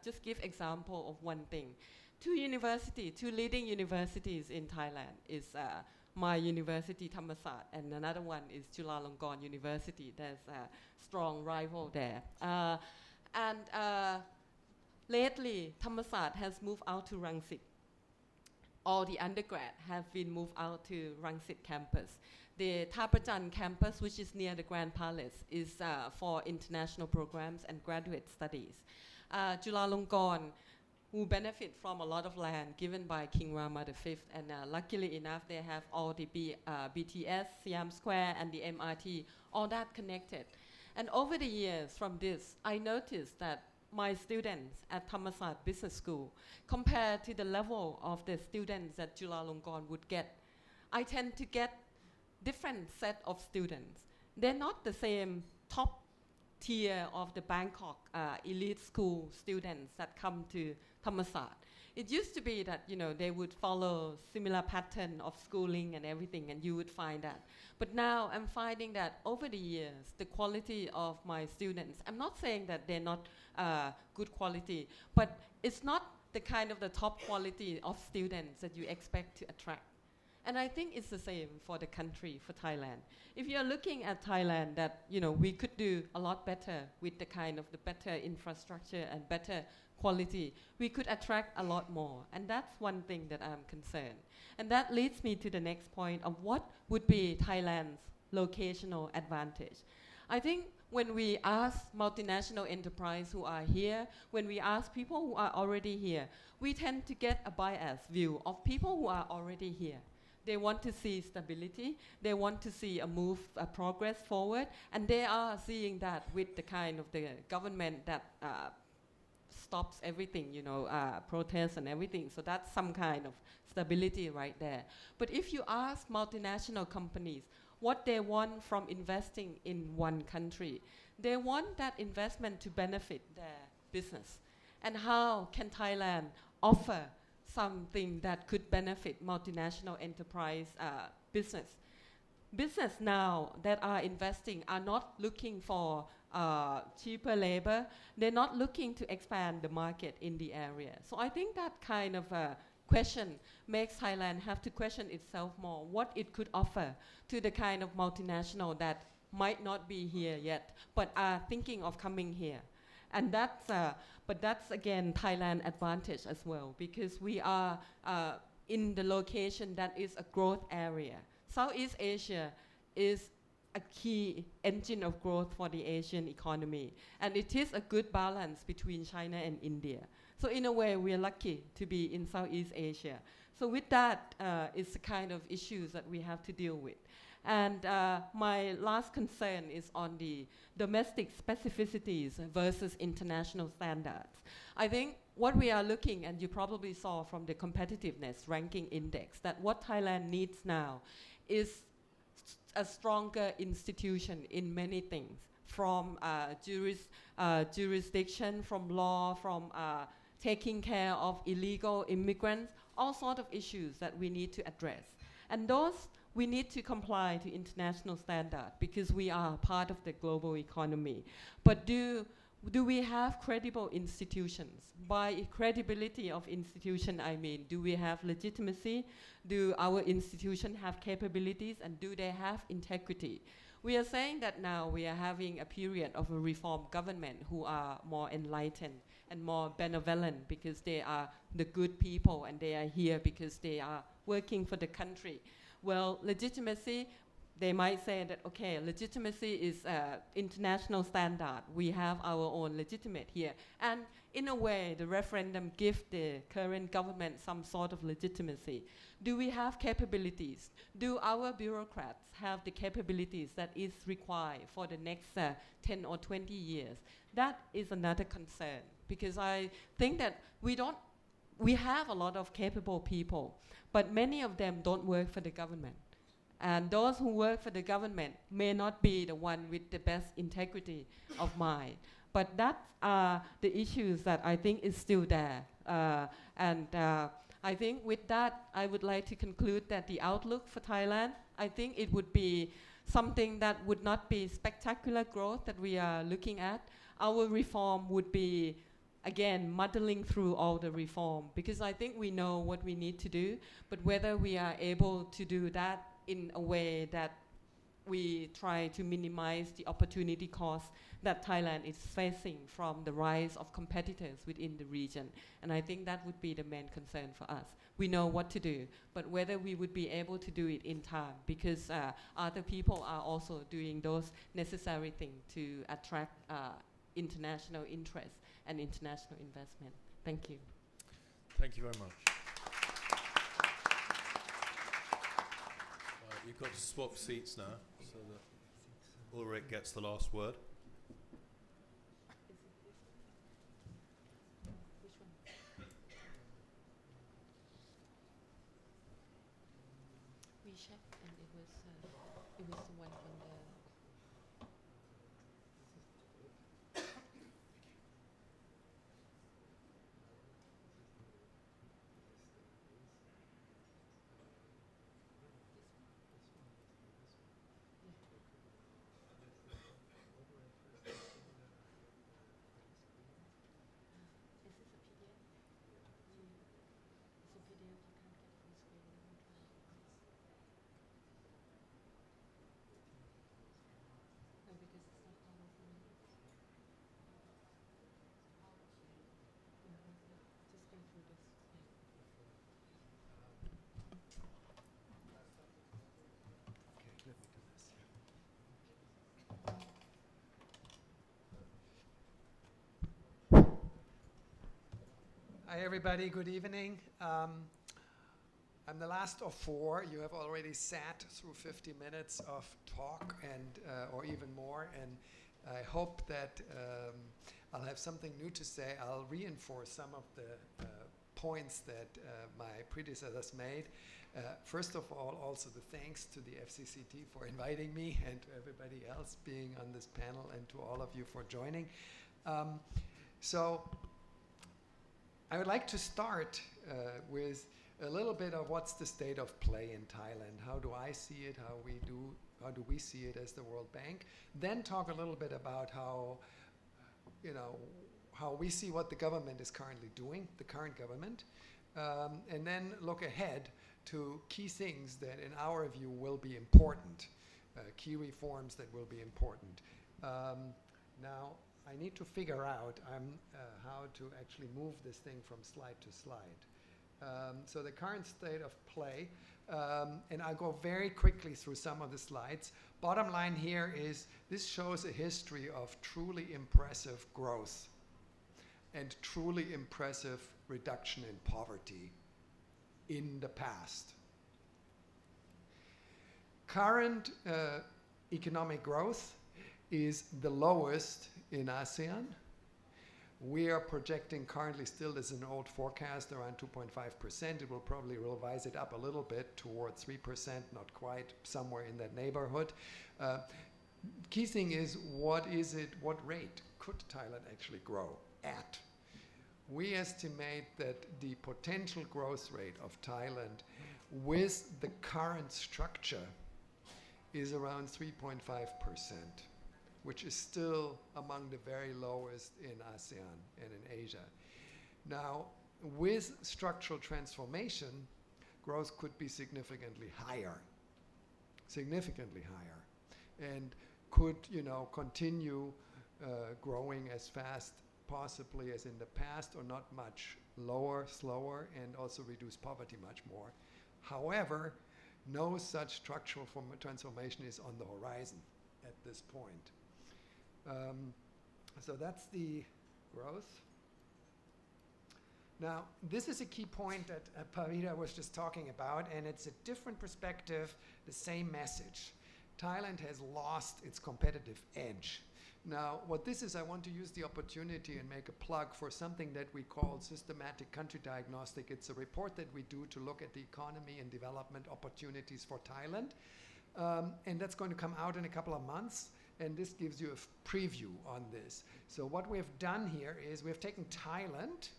just give example of one thing. Two leading universities in Thailand is my university, Thammasat, and another one is Chulalongkorn University. There's a strong rival there. And lately, Thammasat has moved out to Rangsit. All the undergrad have been moved out to Rangsit campus. The Thapachan campus, which is near the Grand Palace, is for international programs and graduate studies. Chulalongkorn, who benefit from a lot of land given by King Rama V, and luckily enough, they have all the BTS, Siam Square, and the MRT, all that connected. And over the years from this, I noticed that my students at Thammasat Business School, compared to the level of the students that Chulalongkorn would get, I tend to get different set of students. They're not the same top tier of the Bangkok elite school students that come to Thammasat. It used to be that, they would follow similar pattern of schooling and everything, and you would find that. But now I'm finding that over the years, the quality of my students, I'm not saying that they're not good quality, but it's not the kind of the top quality of students that you expect to attract. And I think it's the same for the country, for Thailand. If you're looking at Thailand, that we could do a lot better with the kind of the better infrastructure and better quality, we could attract a lot more. And that's one thing that I'm concerned. And that leads me to the next point of what would be Thailand's locational advantage. I think when we ask multinational enterprise who are here, when we ask people who are already here, we tend to get a biased view of people who are already here. They want to see stability, they want to see a progress forward, and they are seeing that with the kind of the government that stops everything, protests and everything. So that's some kind of stability right there. But if you ask multinational companies what they want from investing in one country, they want that investment to benefit their business. And how can Thailand offer something that could benefit multinational enterprise business? Business now that are investing are not looking for cheaper labor. They're not looking to expand the market in the area. So I think that kind of question makes Thailand have to question itself more, what it could offer to the kind of multinational that might not be here yet, but are thinking of coming here. And but that's again Thailand advantage as well, because we are in the location that is a growth area. Southeast Asia is a key engine of growth for the Asian economy. And it is a good balance between China and India. So in a way, we are lucky to be in Southeast Asia. So with that, it's the kind of issues that we have to deal with. And my last concern is on the domestic specificities versus international standards. I think what we are looking, and you probably saw from the competitiveness ranking index, that what Thailand needs now is a stronger institution in many things, from jurisdiction, from law, from taking care of illegal immigrants, all sorts of issues that we need to address. And those we need to comply to international standards because we are part of the global economy. But do we have credible institutions? By credibility of institution, I mean, do we have legitimacy? Do our institutions have capabilities? And do they have integrity? We are saying that now we are having a period of a reform government who are more enlightened and more benevolent because they are the good people and they are here because they are working for the country. Well, legitimacy, they might say that, okay, legitimacy is international standard. We have our own legitimate here. And in a way, the referendum gives the current government some sort of legitimacy. Do we have capabilities? Do our bureaucrats have the capabilities that is required for the next 10 or 20 years? That is another concern, because I think that we have a lot of capable people, but many of them don't work for the government. And those who work for the government may not be the one with the best integrity of mind. But that's the issues that I think is still there. I think with that, I would like to conclude that the outlook for Thailand, I think it would be something that would not be spectacular growth that we are looking at. Our reform would be, again, muddling through all the reform, because I think we know what we need to do, but whether we are able to do that in a way that we try to minimize the opportunity cost that Thailand is facing from the rise of competitors within the region. And I think that would be the main concern for us. We know what to do, but whether we would be able to do it in time, because other people are also doing those necessary things to attract international interest and international investment. Thank you. Thank you very much. You've got to swap seats now, so that Ulrich gets the last word. We checked, and it was the one on the. Hi everybody, good evening. I'm the last of four. You have already sat through 50 minutes of talk and or even more, and I hope that I'll have something new to say. I'll reinforce some of the points that my predecessors made. First of all, also the thanks to the FCCT for inviting me, and to everybody else being on this panel, and to all of you for joining. So I would like to start with a little bit of what's the state of play in Thailand. How do I see it? How do we see it as the World Bank? Then talk a little bit about how we see what the government is currently doing, the current government, and then look ahead to key things that, in our view, will be important, key reforms that will be important. Now, I need to figure out how to actually move this thing from slide to slide. So the current state of play, and I'll go very quickly through some of the slides. Bottom line here is this shows a history of truly impressive growth and truly impressive reduction in poverty in the past. Current economic growth is the lowest in ASEAN. We are projecting currently still, this is an old forecast, around 2.5%. It will probably revise it up a little bit toward 3%, not quite, somewhere in that neighborhood. Key thing is, what rate could Thailand actually grow at? We estimate that the potential growth rate of Thailand with the current structure is around 3.5%, which is still among the very lowest in ASEAN and in Asia. Now, with structural transformation, growth could be significantly higher, and could, continue growing as fast possibly as in the past, or not much lower, slower, and also reduce poverty much more. However, no such structural transformation is on the horizon at this point. So that's the growth. Now, this is a key point that Pavita was just talking about, and it's a different perspective, the same message. Thailand has lost its competitive edge. Now, what this is, I want to use the opportunity and make a plug for something that we call systematic country diagnostic. It's a report that we do to look at the economy and development opportunities for Thailand. And that's going to come out in a couple of months. And this gives you a preview on this. So what we have done here is we've taken Thailand,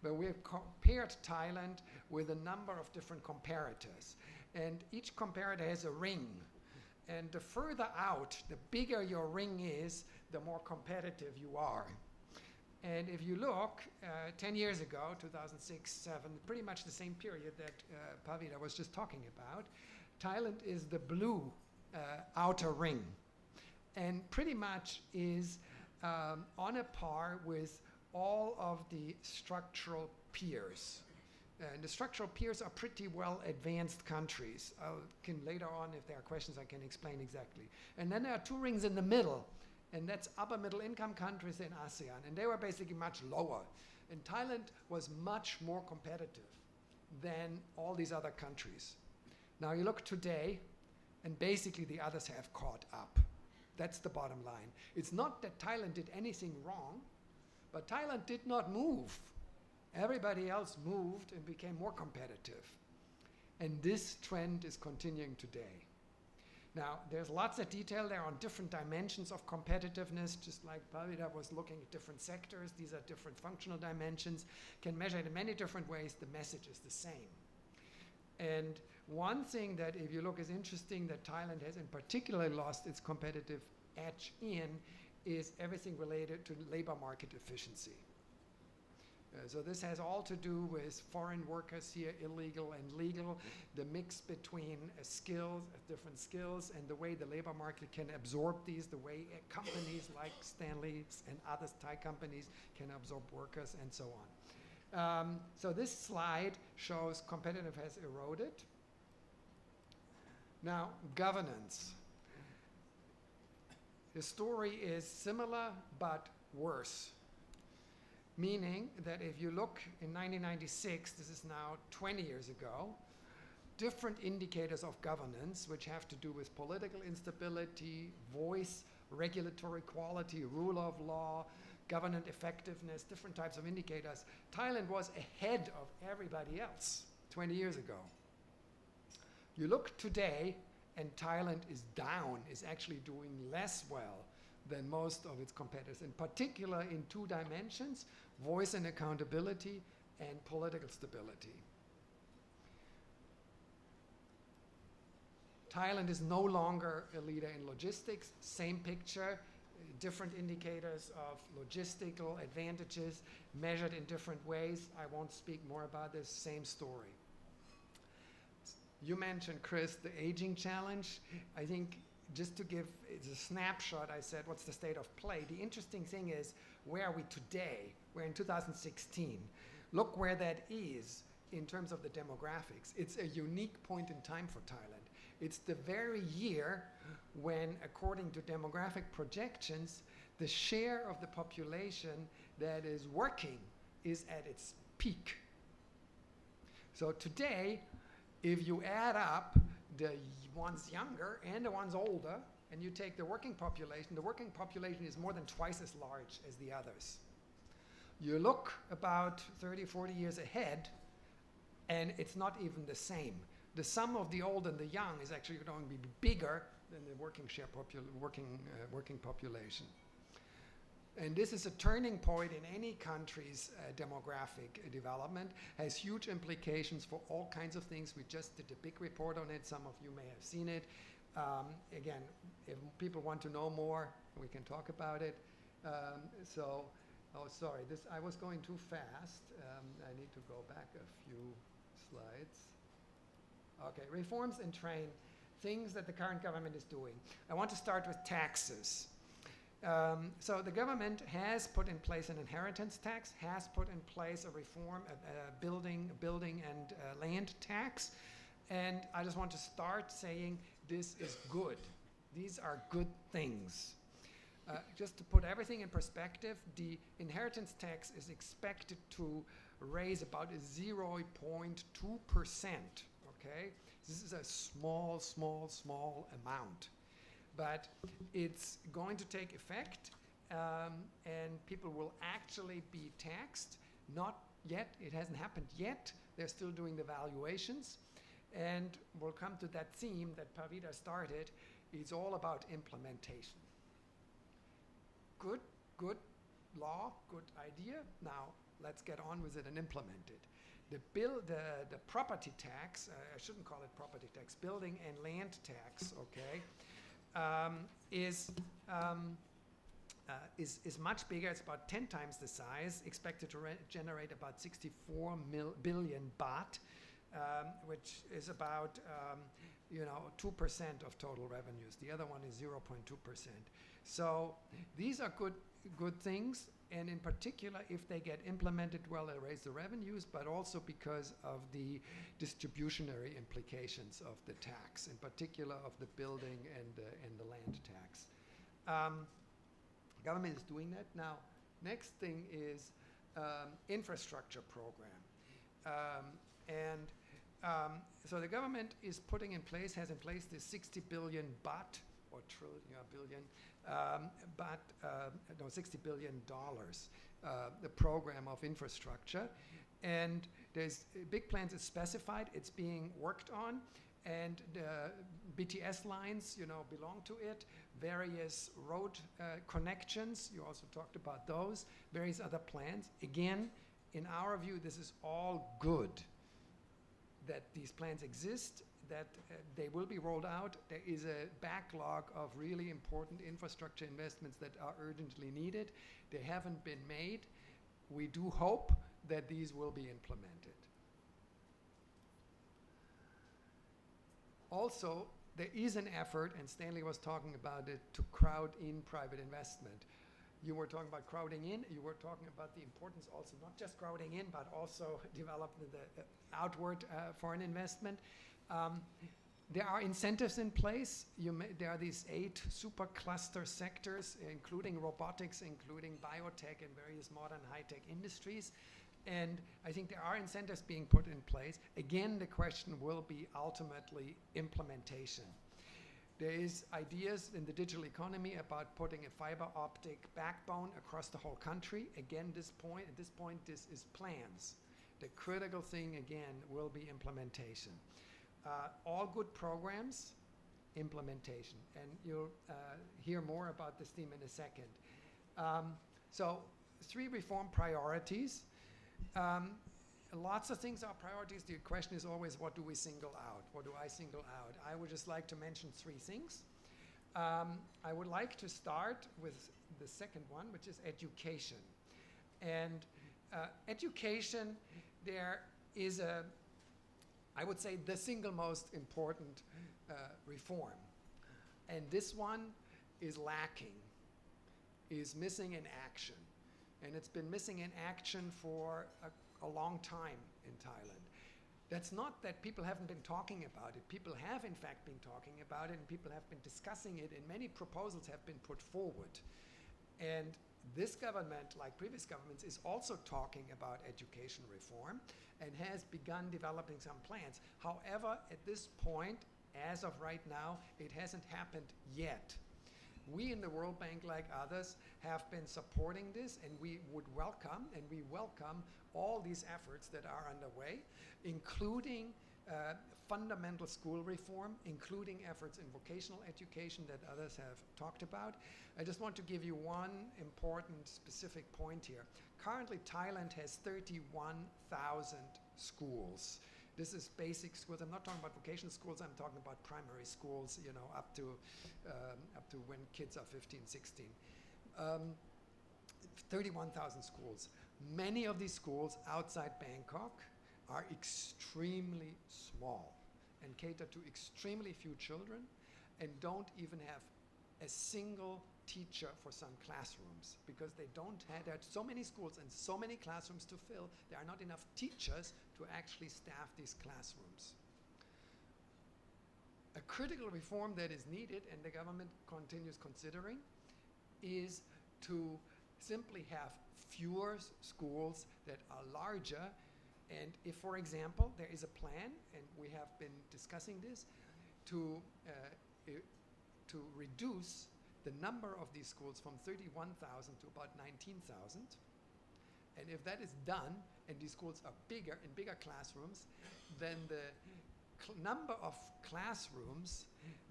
but we have compared Thailand with a number of different comparators. And each comparator has a ring. And the further out, the bigger your ring is, the more competitive you are. And if you look, 10 years ago, 2006, 2007, pretty much the same period that Pavita was just talking about, Thailand is the blue outer ring, and pretty much is on a par with all of the structural peers. And the structural peers are pretty well advanced countries. I can later on, if there are questions, I can explain exactly. And then there are two rings in the middle, and that's upper middle income countries in ASEAN, and they were basically much lower. And Thailand was much more competitive than all these other countries. Now you look today, and basically the others have caught up. That's the bottom line. It's not that Thailand did anything wrong, but Thailand did not move. Everybody else moved and became more competitive. And this trend is continuing today. Now, there's lots of detail there on different dimensions of competitiveness, just like Pavita was looking at different sectors. These are different functional dimensions, can measure it in many different ways. The message is the same. And one thing that, if you look, is interesting that Thailand has in particular lost its competitive edge in is everything related to labor market efficiency. So this has all to do with foreign workers here, illegal and legal, the mix between skills, different skills, and the way the labor market can absorb these, the way companies like Stanley's and other Thai companies can absorb workers, and so on. So this slide shows competitive has eroded. Now, governance. The story is similar but worse. Meaning that if you look in 1996, this is now 20 years ago, different indicators of governance, which have to do with political instability, voice, regulatory quality, rule of law, government effectiveness, different types of indicators. Thailand was ahead of everybody else 20 years ago. You look today, and Thailand is down, is actually doing less well than most of its competitors, in particular in two dimensions: voice and accountability and political stability. Thailand is no longer a leader in logistics. Same picture, different indicators of logistical advantages measured in different ways. I won't speak more about this, same story. You mentioned, Chris, the aging challenge. I think just to give it's a snapshot, I said, what's the state of play? The interesting thing is, where are we today? We're in 2016. Look where that is in terms of the demographics, it's a unique point in time for Thailand. It's the very year when, according to demographic projections, the share of the population that is working is at its peak. So today, if you add up the ones younger and the ones older, and you take the working population is more than twice as large as the others. You look about 30, 40 years ahead, and it's not even the same. The sum of the old and the young is actually going to be bigger than the working population. And this is a turning point in any country's demographic development, has huge implications for all kinds of things. We just did a big report on it. Some of you may have seen it. Again, if people want to know more, we can talk about it. I was going too fast. I need to go back a few slides. Okay, reforms and train, things that the current government is doing. I want to start with taxes. So the government has put in place an inheritance tax, has put in place a reform, a building and land tax. And I just want to start saying this is good. These are good things. Just to put everything in perspective, the inheritance tax is expected to raise about 0.2%, okay? This is a small amount. But it's going to take effect, and people will actually be taxed. Not yet, it hasn't happened yet. They're still doing the valuations. And we'll come to that theme that Pavita started. It's all about implementation. Good law, good idea. Now, let's get on with it and implement it. The property tax, I shouldn't call it property tax, building and land tax, okay, is much bigger. It's about 10 times the size, expected to generate about 64 billion baht, which is about 2% of total revenues. The other one is 0.2%. So these are good things, and in particular, if they get implemented well, they raise the revenues, but also because of the distributionary implications of the tax, in particular of the building and the land tax. Government is doing that. Now, next thing is infrastructure program. So the government is has in place this 60 billion baht, or billion, $60 billion, the program of infrastructure. And there's big plans, it's specified, it's being worked on, and the BTS lines, belong to it, various road connections, you also talked about those, various other plans. Again, in our view, this is all good that these plans exist, that they will be rolled out. There is a backlog of really important infrastructure investments that are urgently needed. They haven't been made. We do hope that these will be implemented. Also, there is an effort, and Stanley was talking about it, to crowd in private investment. You were talking about crowding in. You were talking about the importance also, not just crowding in, but also developing the outward foreign investment. There are incentives in place. There are these 8 super cluster sectors, including robotics, including biotech, and various modern high-tech industries. And I think there are incentives being put in place. Again, the question will be ultimately implementation. There is ideas in the digital economy about putting a fiber optic backbone across the whole country. Again, at this point, this is plans. The critical thing, again, will be implementation. All good programs, implementation. And you'll hear more about this theme in a second. So 3 reform priorities. Lots of things are priorities. The question is always, what do we single out? What do I single out? I would just like to mention 3 things. I would like to start with the second one, which is education. And education, there is I would say, the single most important reform. And this one is lacking, is missing in action. And it's been missing in action for a long time in Thailand. That's not that people haven't been talking about it. People have in fact been talking about it, and people have been discussing it, and many proposals have been put forward. And this government, like previous governments, is also talking about education reform and has begun developing some plans. However, at this point, as of right now, it hasn't happened yet. We in the World Bank, like others, have been supporting this, and we welcome all these efforts that are underway, including fundamental school reform, including efforts in vocational education that others have talked about. I just want to give you one important specific point here. Currently, Thailand has 31,000 schools. This is basic schools. I'm not talking about vocational schools. I'm talking about primary schools, you know, up to when kids are 15, 16. 31,000 schools. Many of these schools outside Bangkok are extremely small and cater to extremely few children and don't even have a single teacher for some classrooms because they don't have, there are so many schools and so many classrooms to fill, there are not enough teachers to actually staff these classrooms. A critical reform that is needed, and the government continues considering, is to simply have fewer schools that are larger. And if, for example, there is a plan, and we have been discussing this, to reduce the number of these schools from 31,000 to about 19,000. And if that is done, and these schools are bigger, in bigger classrooms, then the number of classrooms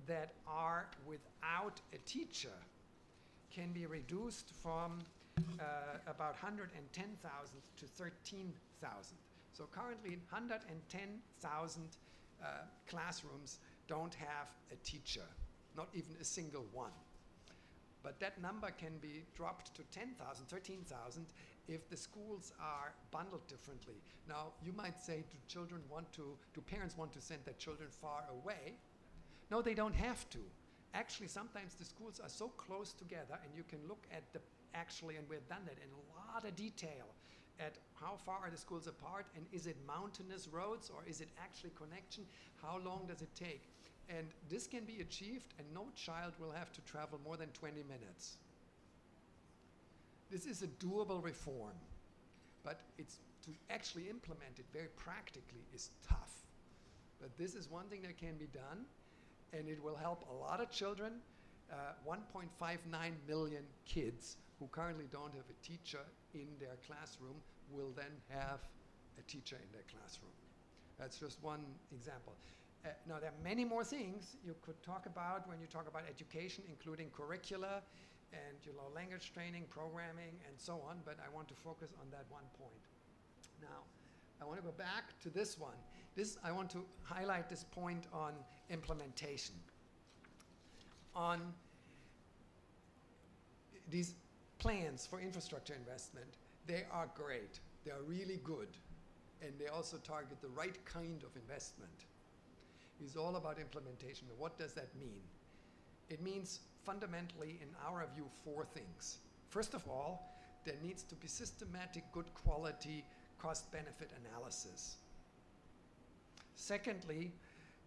that are without a teacher can be reduced from about 110,000 to 13,000. So currently 110,000 classrooms don't have a teacher, not even a single one. But that number can be dropped to 10,000, 13,000 if the schools are bundled differently. Now, you might say, do parents want to send their children far away? No, they don't have to. Actually, sometimes the schools are so close together, and you can look at and we've done that in a lot of detail, at how far are the schools apart, and is it mountainous roads, or is it actually connection? How long does it take? And this can be achieved, and no child will have to travel more than 20 minutes. This is a doable reform, but it's to actually implement it very practically is tough. But this is one thing that can be done, and it will help a lot of children. 1.59 million kids who currently don't have a teacher in their classroom will then have a teacher in their classroom. That's just one example. Now, there are many more things you could talk about when you talk about education, including curricula and language training, programming, and so on, but I want to focus on that one point. Now, I want to go back to this one. I want to highlight this point on implementation. On these plans for infrastructure investment, they are great. They are really good. And they also target the right kind of investment. It's all about implementation. What does that mean? It means fundamentally, in our view, four things. First of all, there needs to be systematic, good quality, cost-benefit analysis. Secondly,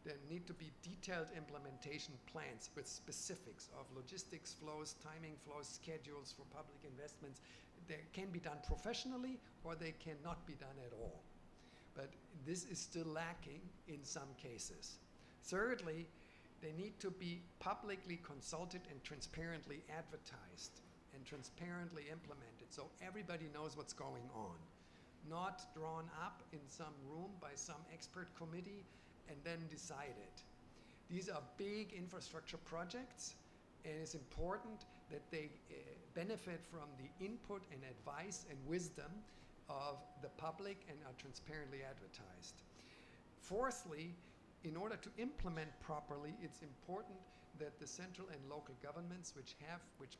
there need to be detailed implementation plans with specifics of logistics flows, timing flows, schedules for public investments. They can be done professionally, or they cannot be done at all. But this is still lacking in some cases. Thirdly, they need to be publicly consulted and transparently advertised and transparently implemented so everybody knows what's going on. Not drawn up in some room by some expert committee and then decided. These are big infrastructure projects, and it's important that they benefit from the input and advice and wisdom of the public and are transparently advertised. Fourthly, in order to implement properly, it's important that the central and local governments, which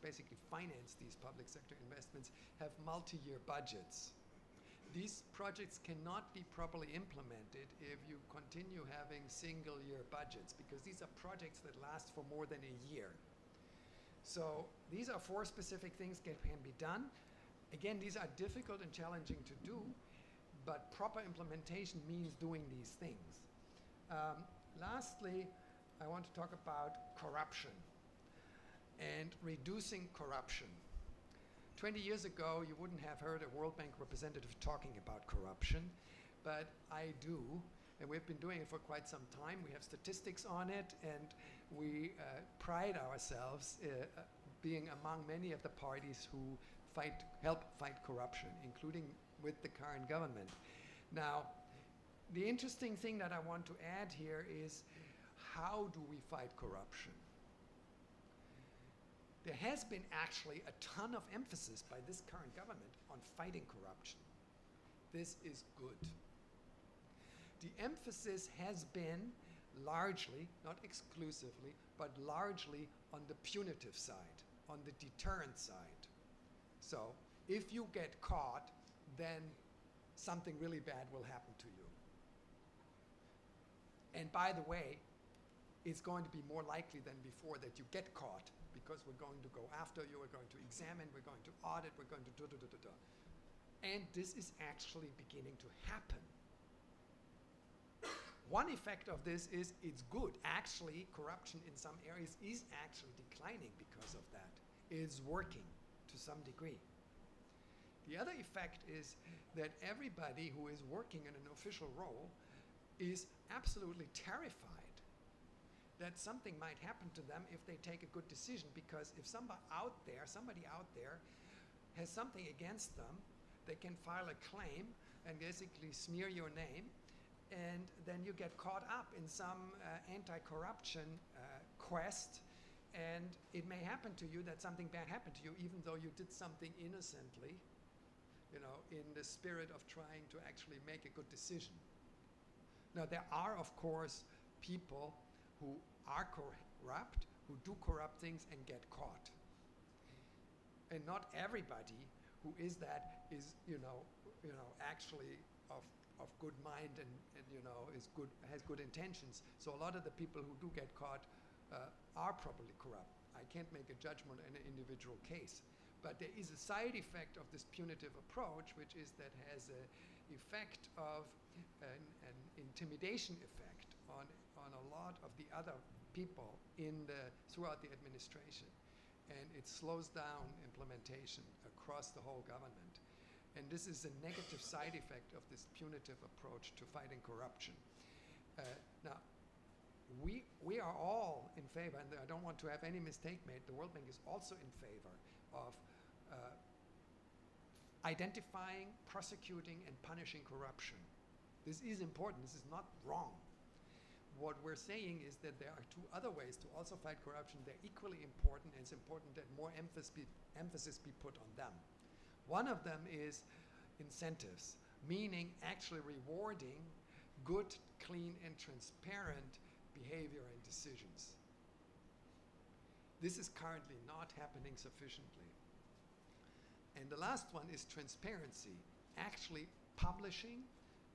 basically finance these public sector investments, have multi-year budgets. These projects cannot be properly implemented if you continue having single-year budgets, because these are projects that last for more than a year. So these are four specific things that can be done. Again, these are difficult and challenging to do, but proper implementation means doing these things. Lastly, I want to talk about corruption and reducing corruption. 20 years ago, you wouldn't have heard a World Bank representative talking about corruption, but I do, and we've been doing it for quite some time. We have statistics on it, and we pride ourselves being among many of the parties who help fight corruption, including with the current government. Now, the interesting thing that I want to add here is, how do we fight corruption? There has been actually a ton of emphasis by this current government on fighting corruption. This is good. The emphasis has been largely, not exclusively, but largely on the punitive side, on the deterrent side. So if you get caught, then something really bad will happen to you. And by the way, it's going to be more likely than before that you get caught, because we're going to go after you, we're going to examine, we're going to audit, we're going to do. And this is actually beginning to happen. One effect of this is it's good. Actually, corruption in some areas is actually declining because of that. It is working to some degree. The other effect is that everybody who is working in an official role is absolutely terrified that something might happen to them if they take a good decision, because if somebody out there has something against them, they can file a claim and basically smear your name, and then you get caught up in some anti-corruption quest, and it may happen to you that something bad happened to you, even though you did something innocently, in the spirit of trying to actually make a good decision. Now, there are, of course, people who are corrupt, who do corrupt things and get caught. And not everybody who is that is, actually of good mind and has good intentions. So a lot of the people who do get caught are probably corrupt. I can't make a judgment in an individual case. But there is a side effect of this punitive approach, which is that has an effect of an intimidation effect on a lot of the other people throughout the administration. And it slows down implementation across the whole government. And this is a negative side effect of this punitive approach to fighting corruption. Now, we are all in favor, and I don't want to have any mistake made, the World Bank is also in favor of identifying, prosecuting, and punishing corruption. This is important. This is not wrong. What we're saying is that there are two other ways to also fight corruption. They're equally important, and it's important that more emphasis be put on them. One of them is incentives, meaning actually rewarding good, clean, and transparent behavior and decisions. This is currently not happening sufficiently. And the last one is transparency, actually publishing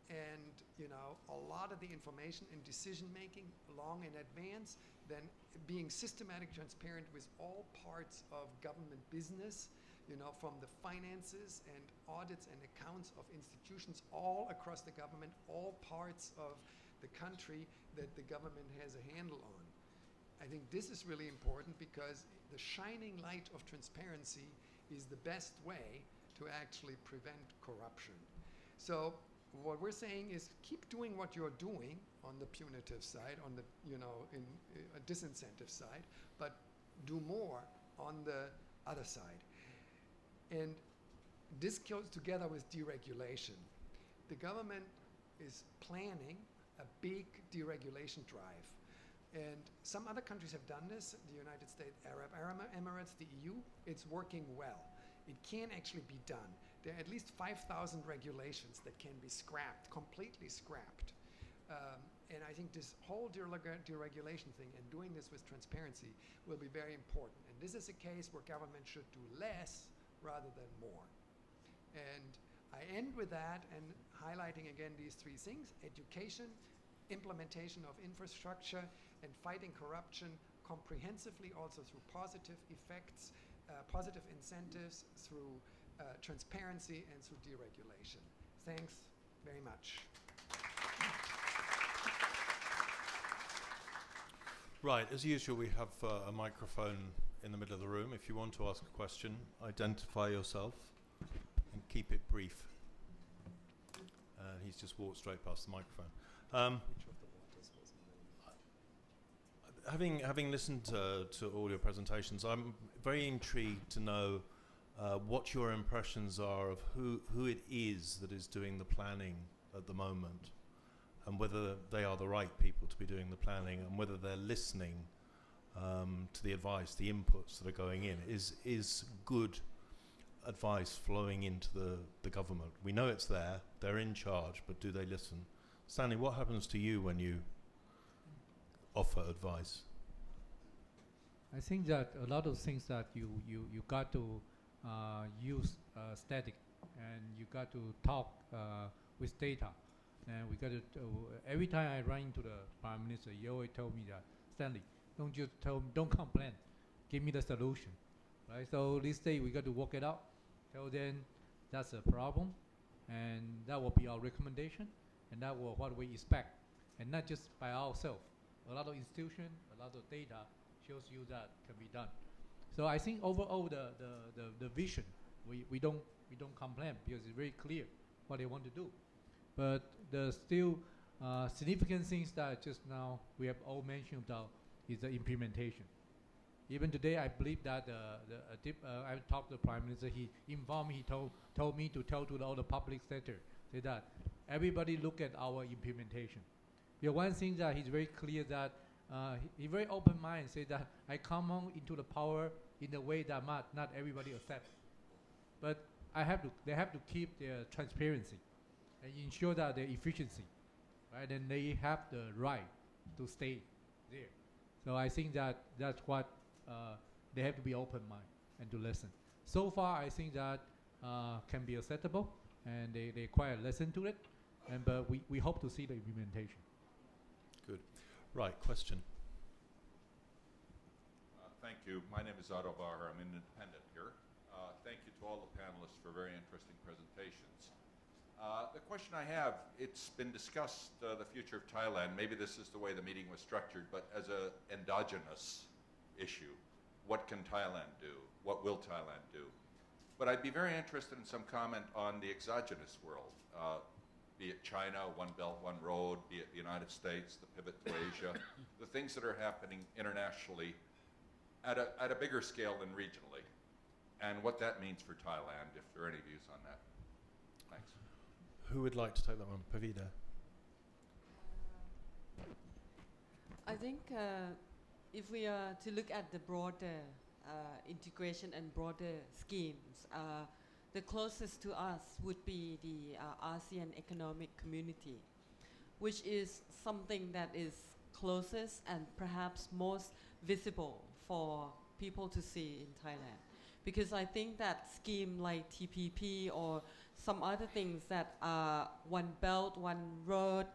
and a lot of the information and decision making long in advance, then being systematic, transparent with all parts of government business, from the finances and audits and accounts of institutions all across the government, all parts of the country that the government has a handle on. I think this is really important, because the shining light of transparency is the best way to actually prevent corruption. So what we're saying is keep doing what you're doing on the punitive side, on the in a disincentive side, but do more on the other side. And this goes together with deregulation. The government is planning a big deregulation drive. And some other countries have done this, the United States, Arab Emirates, the EU. It's working well. It can actually be done. There are at least 5,000 regulations that can be scrapped, completely scrapped. And I think this whole deregulation thing and doing this with transparency will be very important. And this is a case where government should do less rather than more. And I end with that and highlighting again these three things: education, implementation of infrastructure, and fighting corruption comprehensively, also through positive effects, positive incentives, through transparency, and through deregulation. Thanks. very much. Right, as usual, we have a microphone in the middle of the room. If you want to ask a question, identify yourself and keep it brief. He's just walked straight past the microphone. Having listened to all your presentations, I'm very intrigued to know what your impressions are of who it is that is doing the planning at the moment, and whether they are the right people to be doing the planning, and whether they're listening to the advice, the inputs that are going in. Is good advice flowing into the government? We know it's there, they're in charge, but do they listen? Stanley, what happens to you when you offer advice? I think that a lot of things that you got to use static, and you got to talk with data. And we got to, every time I run into the Prime Minister, he always told me that, Stanley, don't complain, give me the solution, right? So this day we got to work it out. Tell them that's a problem, and that will be our recommendation, and that will what we expect, and not just by ourselves. A lot of institution, a lot of data shows you that can be done. So I think overall the vision, we don't complain because it's very clear what they want to do. But the still significant things that just now we have all mentioned about is the implementation. Even today, I believe that I talked to the Prime Minister. He informed me, he told me to tell to all the public sector, say that everybody look at our implementation. The one thing that he's very clear that he very open mind, say that I come on into the power in a way that not everybody accept. But they have to keep their transparency and ensure that their efficiency, right? And they have the right to stay there. So I think that that's what they have to be open mind and to listen. So far, I think that can be acceptable, and they quite listen to it. But we hope to see the implementation. Good. Right, question. Thank you. My name is Otto Baher. I'm an independent here. Thank you to all the panelists for very interesting presentations. The question I have, it's been discussed, the future of Thailand. Maybe this is the way the meeting was structured, but as an endogenous issue, what can Thailand do? What will Thailand do? But I'd be very interested in some comment on the exogenous world, be it China, One Belt, One Road, be it the United States, the pivot to Asia, the things that are happening internationally at a bigger scale than regionally, and what that means for Thailand, if there are any views on that. Thanks. Who would like to take that one? Pavida. I think if we are to look at the broader integration and broader schemes, the closest to us would be the ASEAN Economic Community, which is something that is closest and perhaps most visible for people to see in Thailand. Because I think that scheme like TPP or some other things that are One Belt, One Road,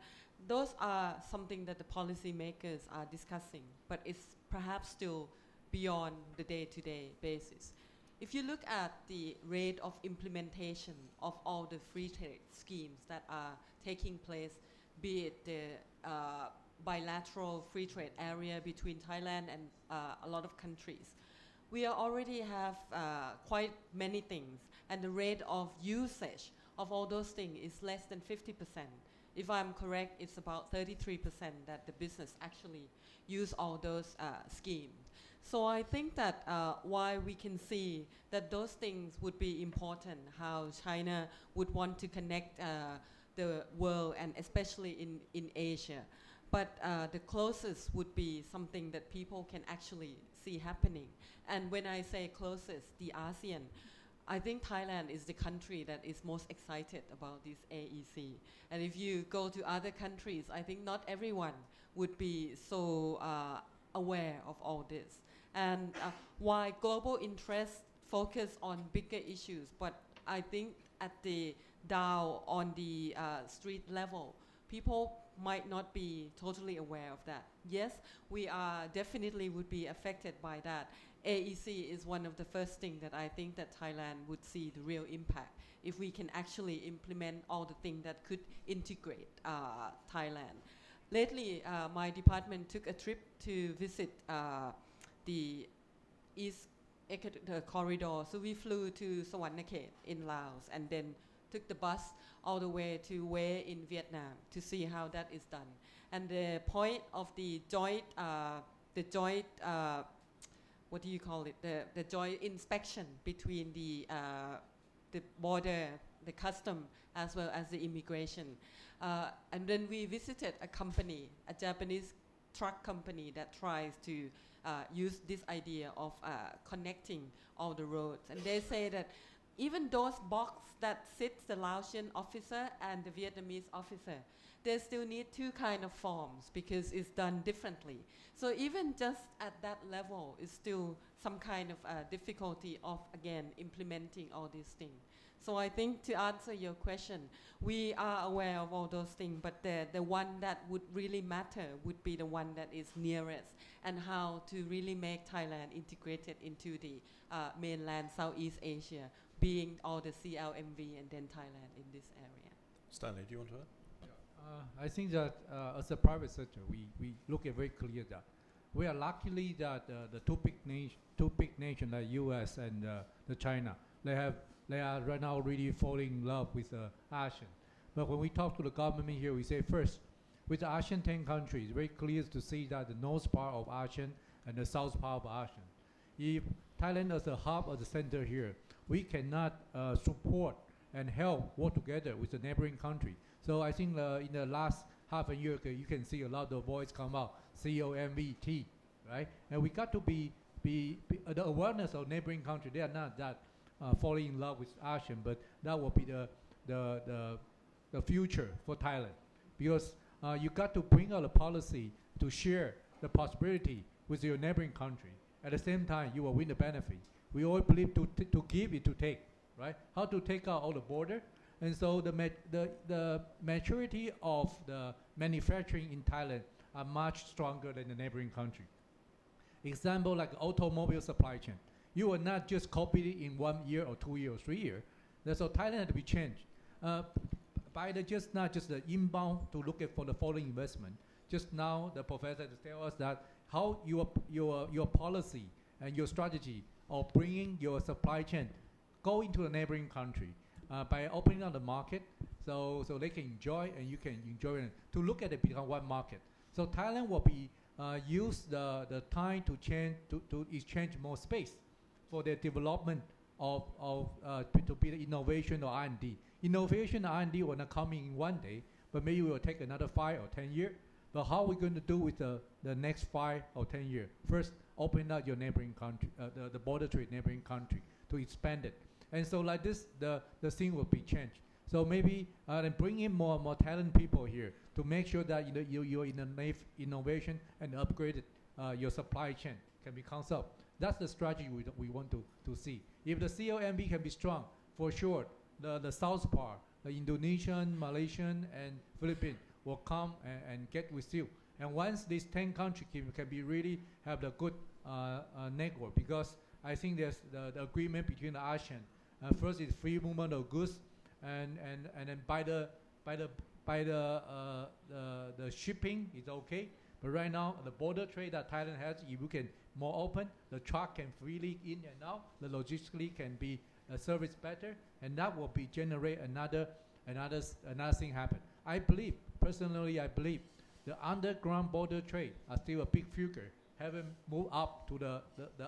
those are something that the policymakers are discussing, but it's perhaps still beyond the day-to-day basis. If you look at the rate of implementation of all the free trade schemes that are taking place, be it the bilateral free trade area between Thailand and a lot of countries, we already have quite many things, and the rate of usage of all those things is less than 50%. If I'm correct, it's about 33% that the business actually use all those schemes. So I think that why we can see that those things would be important, how China would want to connect the world, and especially in Asia. But the closest would be something that people can actually see happening. And when I say closest, the ASEAN, I think Thailand is the country that is most excited about this AEC. And if you go to other countries, I think not everyone would be so aware of all this. And why global interests focus on bigger issues, but I think at the down on the street level, people might not be totally aware of that. Yes, we are definitely would be affected by that. AEC is one of the first things that I think that Thailand would see the real impact if we can actually implement all the things that could integrate Thailand. Lately, my department took a trip to visit the East Corridor. So we flew to Sawanakhet in Laos and then took the bus all the way to Hue in Vietnam to see how that is done. And the point of the joint, what do you call it? The joint inspection between the border, the custom, as well as the immigration. And then we visited a company, a Japanese truck company that tries to use this idea of connecting all the roads. And they say that even those boxes that sits the Laotian officer and the Vietnamese officer, they still need two kind of forms because it's done differently. So even just at that level is still some kind of difficulty of, again, implementing all these things. So I think to answer your question, we are aware of all those things, but the one that would really matter would be the one that is nearest, and how to really make Thailand integrated into the mainland Southeast Asia, being all the CLMV and then Thailand in this area. Stanley, do you want to add? I think that as a private sector, we look at very clear that we are luckily that the two big nations like U.S. and the China, they are right now really falling in love with ASEAN. But when we talk to the government here, we say first, with the ASEAN 10 countries, it's very clear to see that the north part of ASEAN and the south part of ASEAN. If Thailand as a hub, as a center here, we cannot support and help work together with the neighboring country. So I think in the last half a year, you can see a lot of voice come out, COMVT, right? And we got to be the awareness of neighboring country. They are not that falling in love with ASEAN, but that will be the future for Thailand, because you got to bring out a policy to share the possibility with your neighboring country. At the same time, you will win the benefit. We all believe to give is to take, right? How to take out all the border, and so the maturity of the manufacturing in Thailand are much stronger than the neighboring country. Example like automobile supply chain. You will not just copy it in 1 year or 2 years or 3 years. So Thailand had to be changed. By not just the inbound to look at for the foreign investment. Just now the professor tell us that how your policy and your strategy of bringing your supply chain go into the neighboring country by opening up the market so they can enjoy and you can enjoy it, to look at it become one market. So Thailand will be use the time to change to exchange more space for the development of to be the innovation or R&D. Innovation and R&D will not come in one day, but maybe it will take another 5 or 10 years. But how are we going to do with the next 5 or 10 years? First, open up your neighboring country, the border trade neighboring country, to expand it. And so like this, the thing will be changed. So maybe then bring in more talented people here to make sure that you're in innovation and upgraded your supply chain can be concept. That's the strategy we want to see. If the COMB can be strong, for sure, the south part, the Indonesian, Malaysian, and Philippines will come and get with you. And once these 10 countries can be really have the good network, because I think there's the agreement between the ASEAN. First is free movement of goods, and then by the shipping is okay. But right now, the border trade that Thailand has, if you can more open, the truck can freely in and out, the logistically can be serviced better, and that will be generate another thing happen. Personally, I believe the underground border trade are still a big future, haven't moved up to the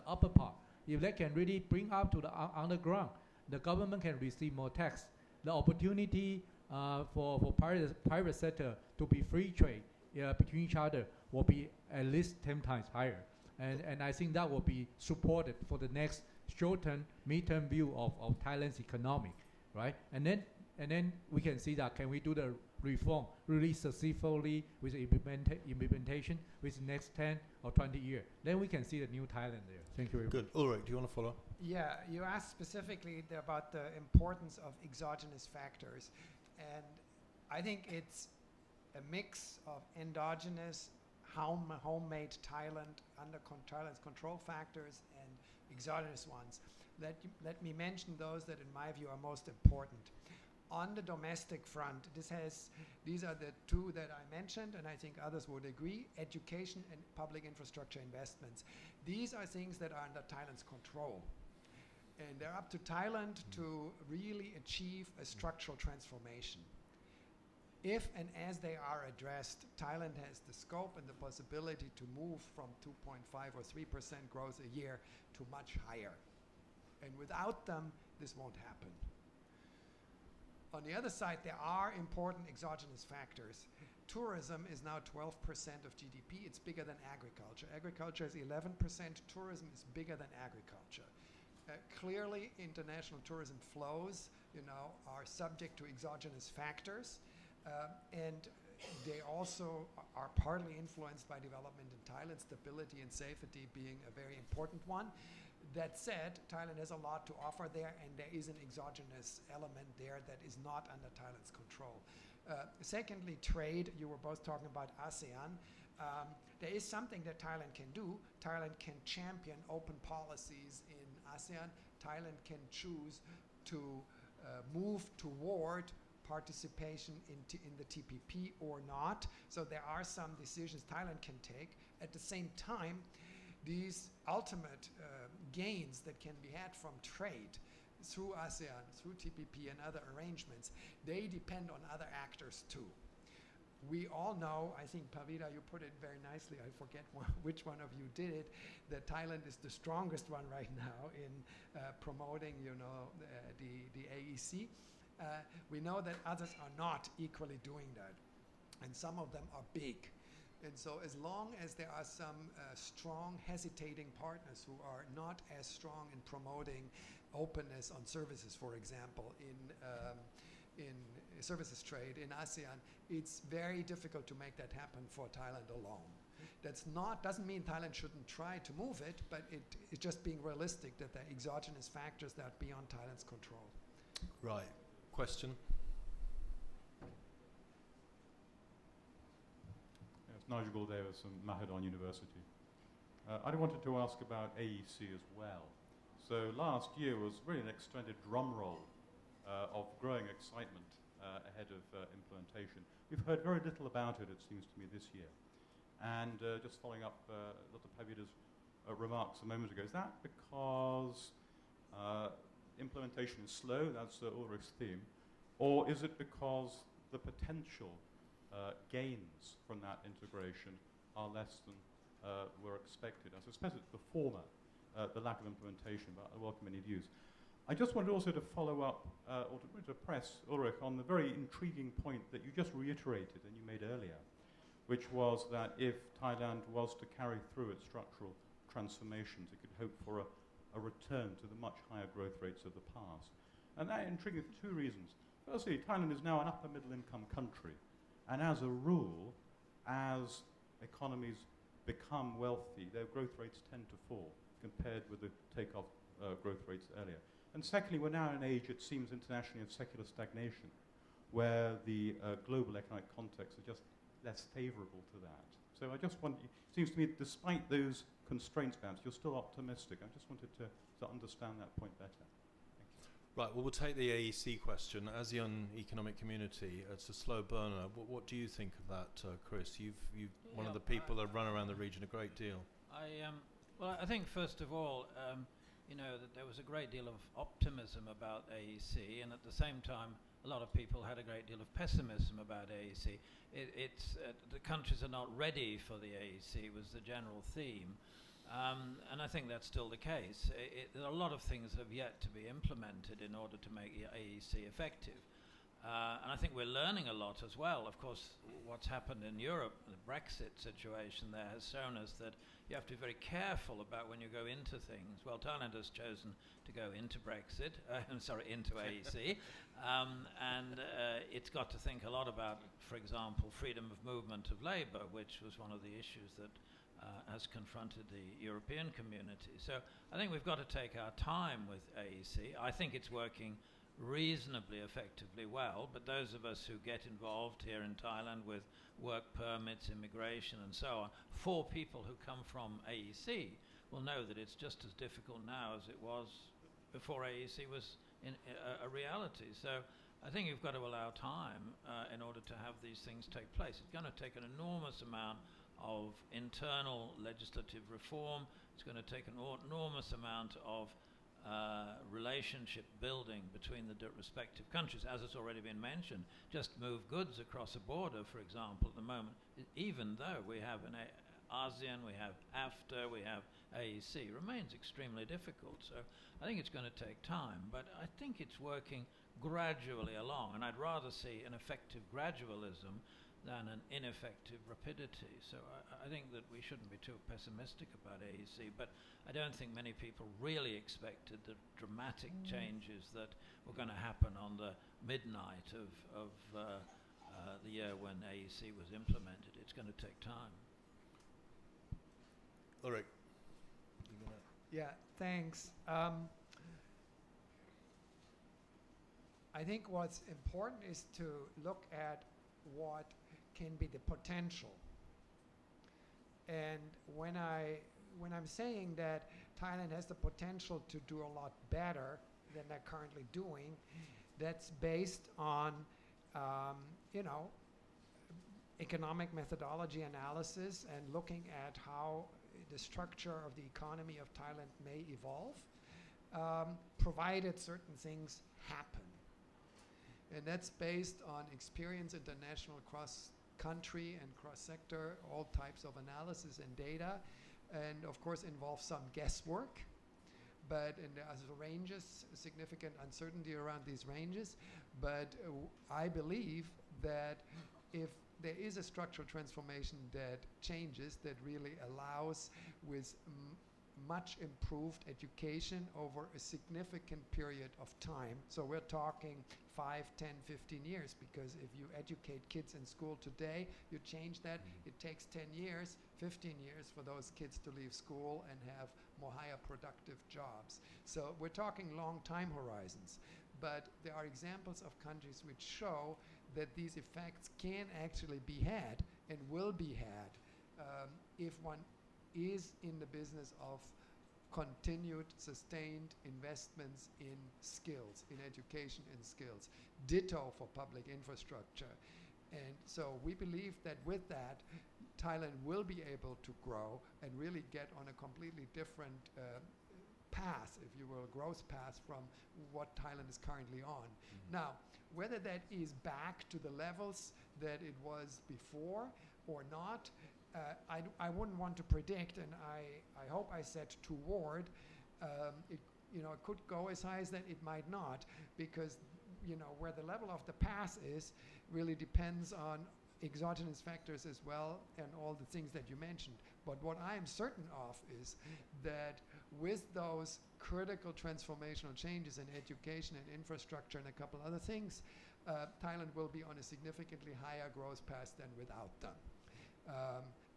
upper part. If they can really bring up to the underground, the government can receive more tax. The opportunity for private sector to be free trade between each other will be at least 10 times higher. And I think that will be supported for the next short-term, mid-term view of Thailand's economic, right? And then we can see that can we do the reform really successfully with implementation with the next 10 or 20 years. Then we can see the new Thailand there. Thank you very much. Good. Ulrich, do you want to follow? Yeah, you asked specifically about the importance of exogenous factors. And I think it's a mix of endogenous homemade Thailand's control factors and exogenous ones. Let me mention those that in my view are most important. On the domestic front, these are the two that I mentioned, and I think others would agree: education and public infrastructure investments. These are things that are under Thailand's control. And they're up to Thailand to really achieve a structural transformation. If and as they are addressed, Thailand has the scope and the possibility to move from 2.5 or 3% growth a year to much higher. And without them, this won't happen. On the other side, there are important exogenous factors. Tourism is now 12% of GDP. It's bigger than agriculture. Agriculture is 11%. Tourism is bigger than agriculture. Clearly, international tourism flows, are subject to exogenous factors, and they also are partly influenced by development in Thailand, stability and safety being a very important one. That said, Thailand has a lot to offer there, and there is an exogenous element there that is not under Thailand's control. Secondly, trade. You were both talking about ASEAN. There is something that Thailand can do. Thailand can champion open policies in ASEAN. Thailand can choose to move toward participation in the TPP or not. So there are some decisions Thailand can take. At the same time, these ultimate gains that can be had from trade through ASEAN, through TPP and other arrangements, they depend on other actors too. We all know, I think, Pavita, you put it very nicely, I forget which one of you did it, that Thailand is the strongest one right now in promoting, the AEC. We know that others are not equally doing that, and some of them are big. And so as long as there are some strong, hesitating partners who are not as strong in promoting openness on services, for example, in services trade in ASEAN, it's very difficult to make that happen for Thailand alone. Doesn't mean Thailand shouldn't try to move it, but it's just being realistic that there are exogenous factors that are beyond Thailand's control. Right. Question? Yes, Nigel Davis from Mahidol University. I wanted to ask about AEC as well. So last year was really an extended drum roll of growing excitement ahead of implementation. We've heard very little about it, it seems to me, this year. And just following up Dr. Pavita's remarks a moment ago, is that because implementation is slow, that's Ulrich's theme, or is it because the potential gains from that integration are less than were expected? I suspect it's the former, the lack of implementation, but I welcome any views. I just wanted also to follow up, or to press Ulrich on the very intriguing point that you just reiterated and you made earlier, which was that if Thailand was to carry through its structural transformations, it could hope for a return to the much higher growth rates of the past. And that intrigued for two reasons. Firstly, Thailand is now an upper middle income country, and as a rule, as economies become wealthy, their growth rates tend to fall compared with the takeoff growth rates earlier. And secondly, we're now in an age, it seems internationally, of secular stagnation, where the global economic context is just less favorable to that. So I just want, it seems to me, despite those constraints, perhaps, you're still optimistic. I just wanted to understand that point better. Thank you. Right, well, we'll take the AEC question. ASEAN Economic Community, it's a slow burner. What do you think of that, Chris? You've one of the people that run around the region a great deal. Well, I think, first of all, that there was a great deal of optimism about AEC, and at the same time, a lot of people had a great deal of pessimism about AEC. The countries are not ready for the AEC was the general theme, and I think that's still the case. There are a lot of things that have yet to be implemented in order to make the AEC effective. And I think we're learning a lot as well. Of course, what's happened in Europe, the Brexit situation there has shown us that you have to be very careful about when you go into things. Well, Thailand has chosen to go into Brexit, into AEC, and it's got to think a lot about, for example, freedom of movement of labour, which was one of the issues that has confronted the European community. So I think we've got to take our time with AEC. I think it's working reasonably effectively well, but those of us who get involved here in Thailand with work permits, immigration and so on, for people who come from AEC will know that it's just as difficult now as it was before AEC was a reality. So I think you've got to allow time in order to have these things take place. It's going to take an enormous amount of internal legislative reform. It's going to take an enormous amount of relationship building between the respective countries, as it's already been mentioned. Just move goods across a border, for example, at the moment, even though we have an ASEAN, we have AFTA, we have AEC, remains extremely difficult. So I think it's going to take time, but I think it's working gradually along, and I'd rather see an effective gradualism than an ineffective rapidity. So I think that we shouldn't be too pessimistic about AEC, but I don't think many people really expected the dramatic changes that were going to happen on the midnight of the year when AEC was implemented. It's going to take time. Ulrich. Yeah, thanks. I think what's important is to look at what can be the potential. And when I'm saying that Thailand has the potential to do a lot better than they're currently doing, that's based on, economic methodology analysis and looking at how the structure of the economy of Thailand may evolve, provided certain things happen. And that's based on experience, international, cross-country and cross-sector, all types of analysis and data, and of course involves some guesswork, but as ranges, significant uncertainty around these ranges. But I believe that if there is a structural transformation that changes, that really allows with much improved education over a significant period of time. So we're talking 5, 10, 15 years, because if you educate kids in school today, you change that, it takes 10 years, 15 years for those kids to leave school and have more higher productive jobs. So we're talking long time horizons. But there are examples of countries which show that these effects can actually be had and will be had if one is in the business of continued, sustained investments in skills, in education and skills. Ditto for public infrastructure. And so we believe that with that, Thailand will be able to grow and really get on a completely different path, if you will, growth path from what Thailand is currently on. Now, whether that is back to the levels that it was before or not, I wouldn't want to predict, and I hope I said toward. It could go as high as that, it might not, because where the level of the path is really depends on exogenous factors as well and all the things that you mentioned. But what I am certain of is that with those critical transformational changes in education and infrastructure and a couple other things, Thailand will be on a significantly higher growth path than without them.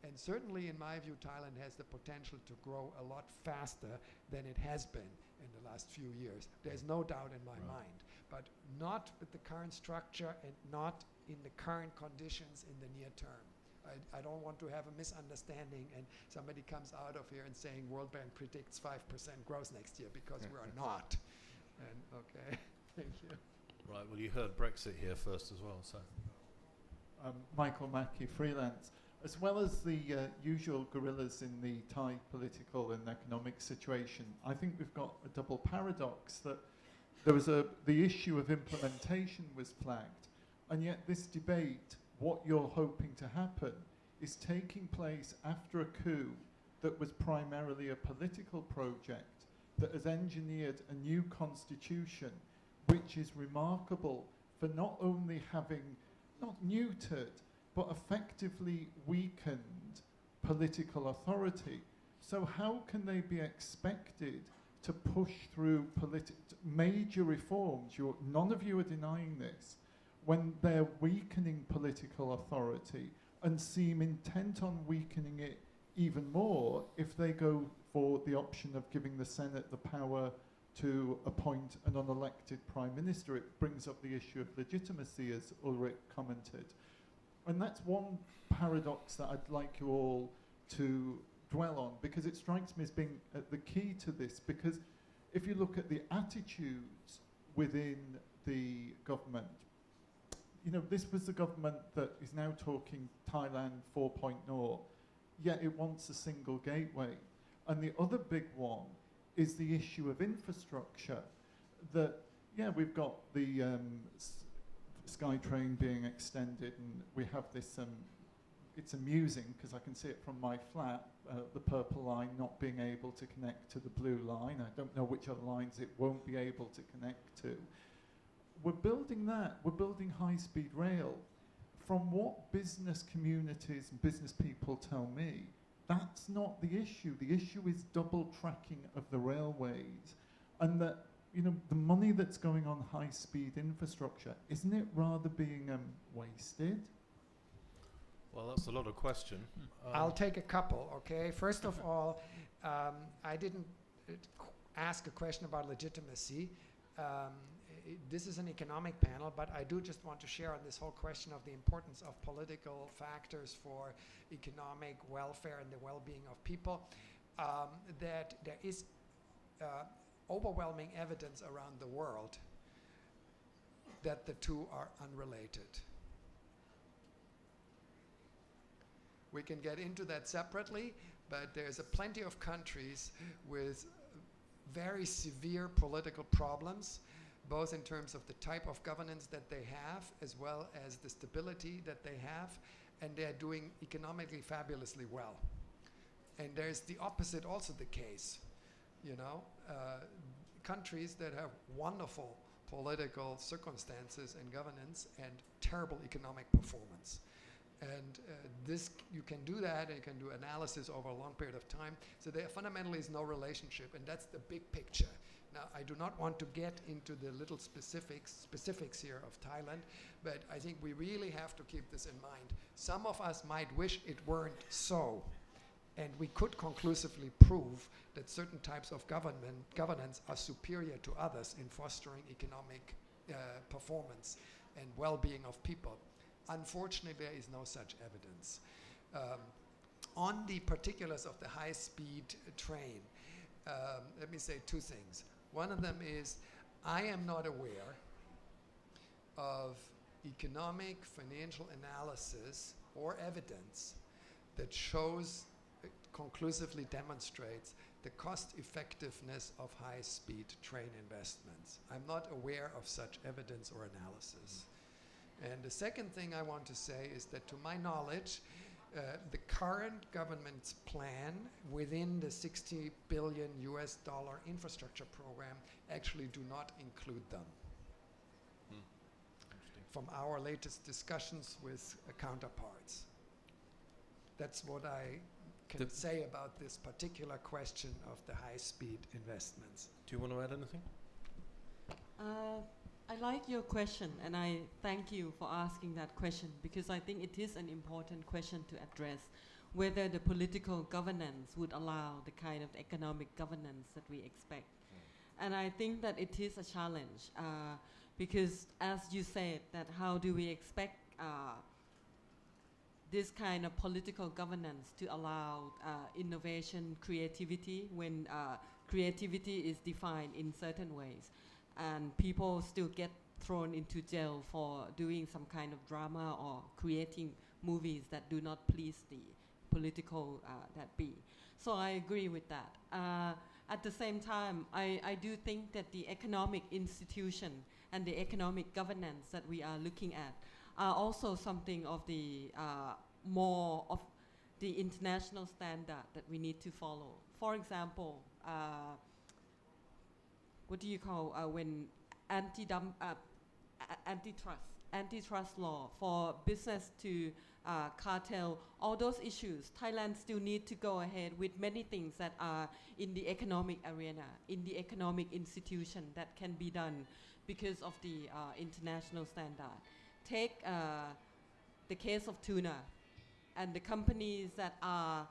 And certainly, in my view, Thailand has the potential to grow a lot faster than it has been in the last few years. There's no doubt in my mind. But not with the current structure and not in the current conditions in the near term. I don't want to have a misunderstanding and somebody comes out of here and saying World Bank predicts 5% growth next year, because we're not. And okay, thank you. Right, well, you heard Brexit here first as well, so. Michael Mackey, freelance. As well as the usual gorillas in the Thai political and economic situation, I think we've got a double paradox that there was the issue of implementation was flagged, and yet this debate, what you're hoping to happen, is taking place after a coup that was primarily a political project that has engineered a new constitution, which is remarkable for not only having not neutered, but effectively weakened political authority. So how can they be expected to push through major reforms? None of you are denying this, when they're weakening political authority and seem intent on weakening it even more if they go for the option of giving the Senate the power to appoint an unelected prime minister. It brings up the issue of legitimacy, as Ulrich commented. And that's one paradox that I'd like you all to dwell on, because it strikes me as being the key to this, because if you look at the attitudes within the government, you know, this was the government that is now talking Thailand 4.0, yet it wants a single gateway. And the other big one is the issue of infrastructure. That, yeah, we've got the SkyTrain being extended, and we have this, it's amusing because I can see it from my flat, the purple line not being able to connect to the blue line. I don't know which other lines it won't be able to connect to. We're building that. We're building high-speed rail. From what business communities and business people tell me, that's not the issue. The issue is double tracking of the railways, and that, you know, the money that's going on high-speed infrastructure, isn't it rather being wasted? Well, that's a lot of question. I'll take a couple, okay? First of all, I didn't ask a question about legitimacy. This is an economic panel, but I do just want to share on this whole question of the importance of political factors for economic welfare and the well-being of people, that there is overwhelming evidence around the world that the two are unrelated. We can get into that separately, but there's plenty of countries with very severe political problems, both in terms of the type of governance that they have, as well as the stability that they have, and they're doing economically fabulously well. And there's the opposite also the case. You know, countries that have wonderful political circumstances and governance and terrible economic performance. And this, you can do that, and you can do analysis over a long period of time. So there fundamentally is no relationship, and that's the big picture. Now, I do not want to get into the little specifics here of Thailand, but I think we really have to keep this in mind. Some of us might wish it weren't so, and we could conclusively prove that certain types of governance are superior to others in fostering economic performance and well-being of people. Unfortunately, there is no such evidence. On the particulars of the high-speed train, let me say two things. One of them is, I am not aware of economic, financial analysis or evidence that shows, conclusively demonstrates the cost effectiveness of high-speed train investments. I'm not aware of such evidence or analysis. And the second thing I want to say is that, to my knowledge, the current government's plan within the $60 billion US infrastructure program actually do not include them. From our latest discussions with counterparts. That's what I can say about this particular question of the high-speed investments. Do you want to add anything? I like your question, and I thank you for asking that question, because I think it is an important question to address, whether the political governance would allow the kind of economic governance that we expect. And I think that it is a challenge, because as you said, that how do we expect this kind of political governance to allow innovation, creativity, when creativity is defined in certain ways, and people still get thrown into jail for doing some kind of drama or creating movies that do not please the political that be. So I agree with that. At the same time, I do think that the economic institution and the economic governance that we are looking at are also something of the more of the international standard that we need to follow. For example, what do you call when antitrust law for business to cartel, all those issues, Thailand still need to go ahead with many things that are in the economic arena, in the economic institution that can be done because of the international standard. Take the case of tuna and the companies that are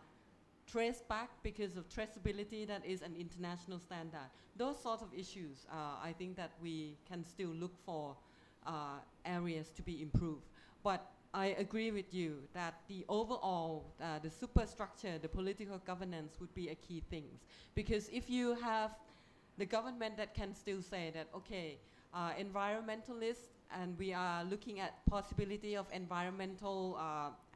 trace back because of traceability that is an international standard. Those sort of issues, I think that we can still look for areas to be improved. But I agree with you that the overall, the superstructure, the political governance would be a key thing. Because if you have the government that can still say that, okay, environmentalists, and we are looking at possibility of environmental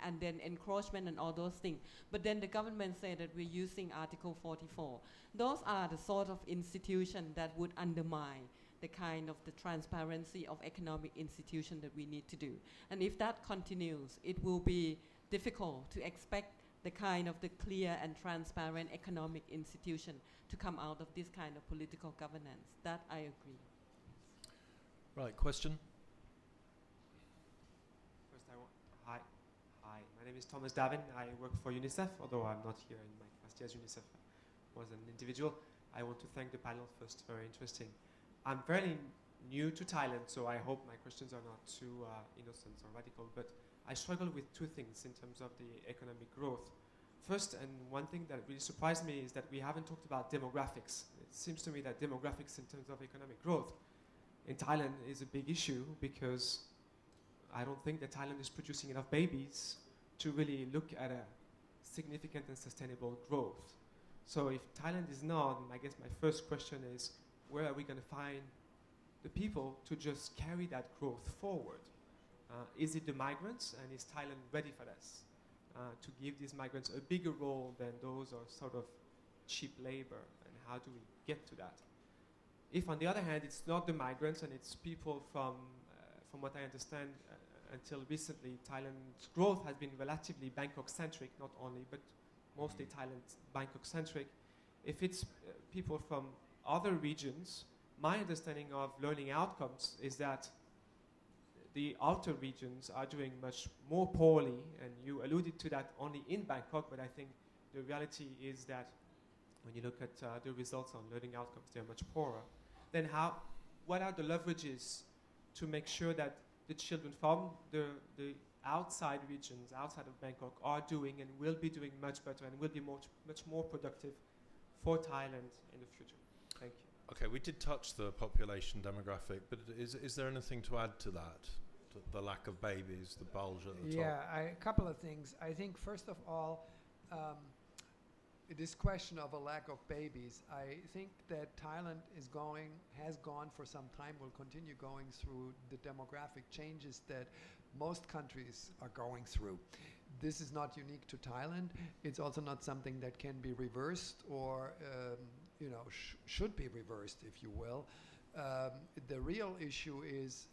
and then encroachment and all those things. But then the government say that we're using Article 44. Those are the sort of institution that would undermine the kind of the transparency of economic institution that we need to do. And if that continues, it will be difficult to expect the kind of the clear and transparent economic institution to come out of this kind of political governance. That I agree. Right, question? Hi, my name is Thomas Davin. I work for UNICEF, although I'm not here in my capacity as UNICEF was an individual. I want to thank the panel first, very interesting. I'm fairly new to Thailand, so I hope my questions are not too innocent or radical, but I struggle with two things in terms of the economic growth. First, and one thing that really surprised me is that we haven't talked about demographics. It seems to me that demographics in terms of economic growth in Thailand is a big issue because I don't think that Thailand is producing enough babies to really look at a significant and sustainable growth. So if Thailand is not, I guess my first question is, where are we going to find the people to just carry that growth forward? Is it the migrants, and is Thailand ready for this? To give these migrants a bigger role than those are sort of cheap labor, and how do we get to that? If on the other hand it's not the migrants and it's people from what I understand, until recently, Thailand's growth has been relatively Bangkok-centric, not only, but mostly Thailand Bangkok-centric. If it's people from other regions, my understanding of learning outcomes is that the outer regions are doing much more poorly, and you alluded to that only in Bangkok, but I think the reality is that when you look at the results on learning outcomes, they're much poorer. Then what are the leverages to make sure that the children from the outside regions, outside of Bangkok, are doing and will be doing much better and will be much more productive for Thailand in the future? Thank you. Okay, we did touch the population demographic, but is there anything to add to that? The lack of babies, the bulge at the top? Yeah, a couple of things. I think first of all, this question of a lack of babies, I think that Thailand has gone for some time, will continue going through the demographic changes that most countries are going through. This is not unique to Thailand. It's also not something that can be reversed or should be reversed, if you will. The real issue is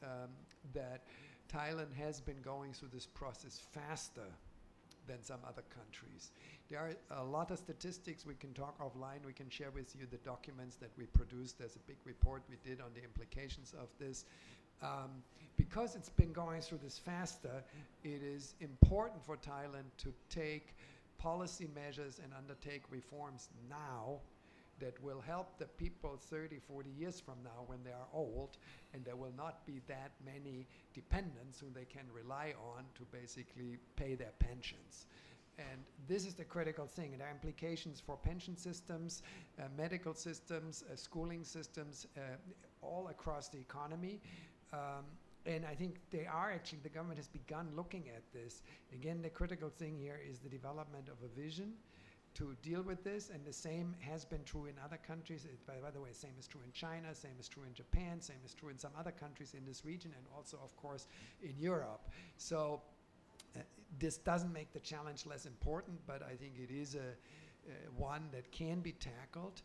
that Thailand has been going through this process faster than some other countries. There are a lot of statistics we can talk offline. We can share with you the documents that we produced. There's a big report we did on the implications of this. Because it's been going through this faster, it is important for Thailand to take policy measures and undertake reforms now that will help the people 30, 40 years from now when they are old, and there will not be that many dependents who they can rely on to basically pay their pensions. And this is the critical thing. And there are implications for pension systems, medical systems, schooling systems, all across the economy. And I think the government has begun looking at this. Again, the critical thing here is the development of a vision to deal with this, and the same has been true in other countries. By the way, same is true in China, same is true in Japan, same is true in some other countries in this region, and also, of course, in Europe. So this doesn't make the challenge less important, but I think it is one that can be tackled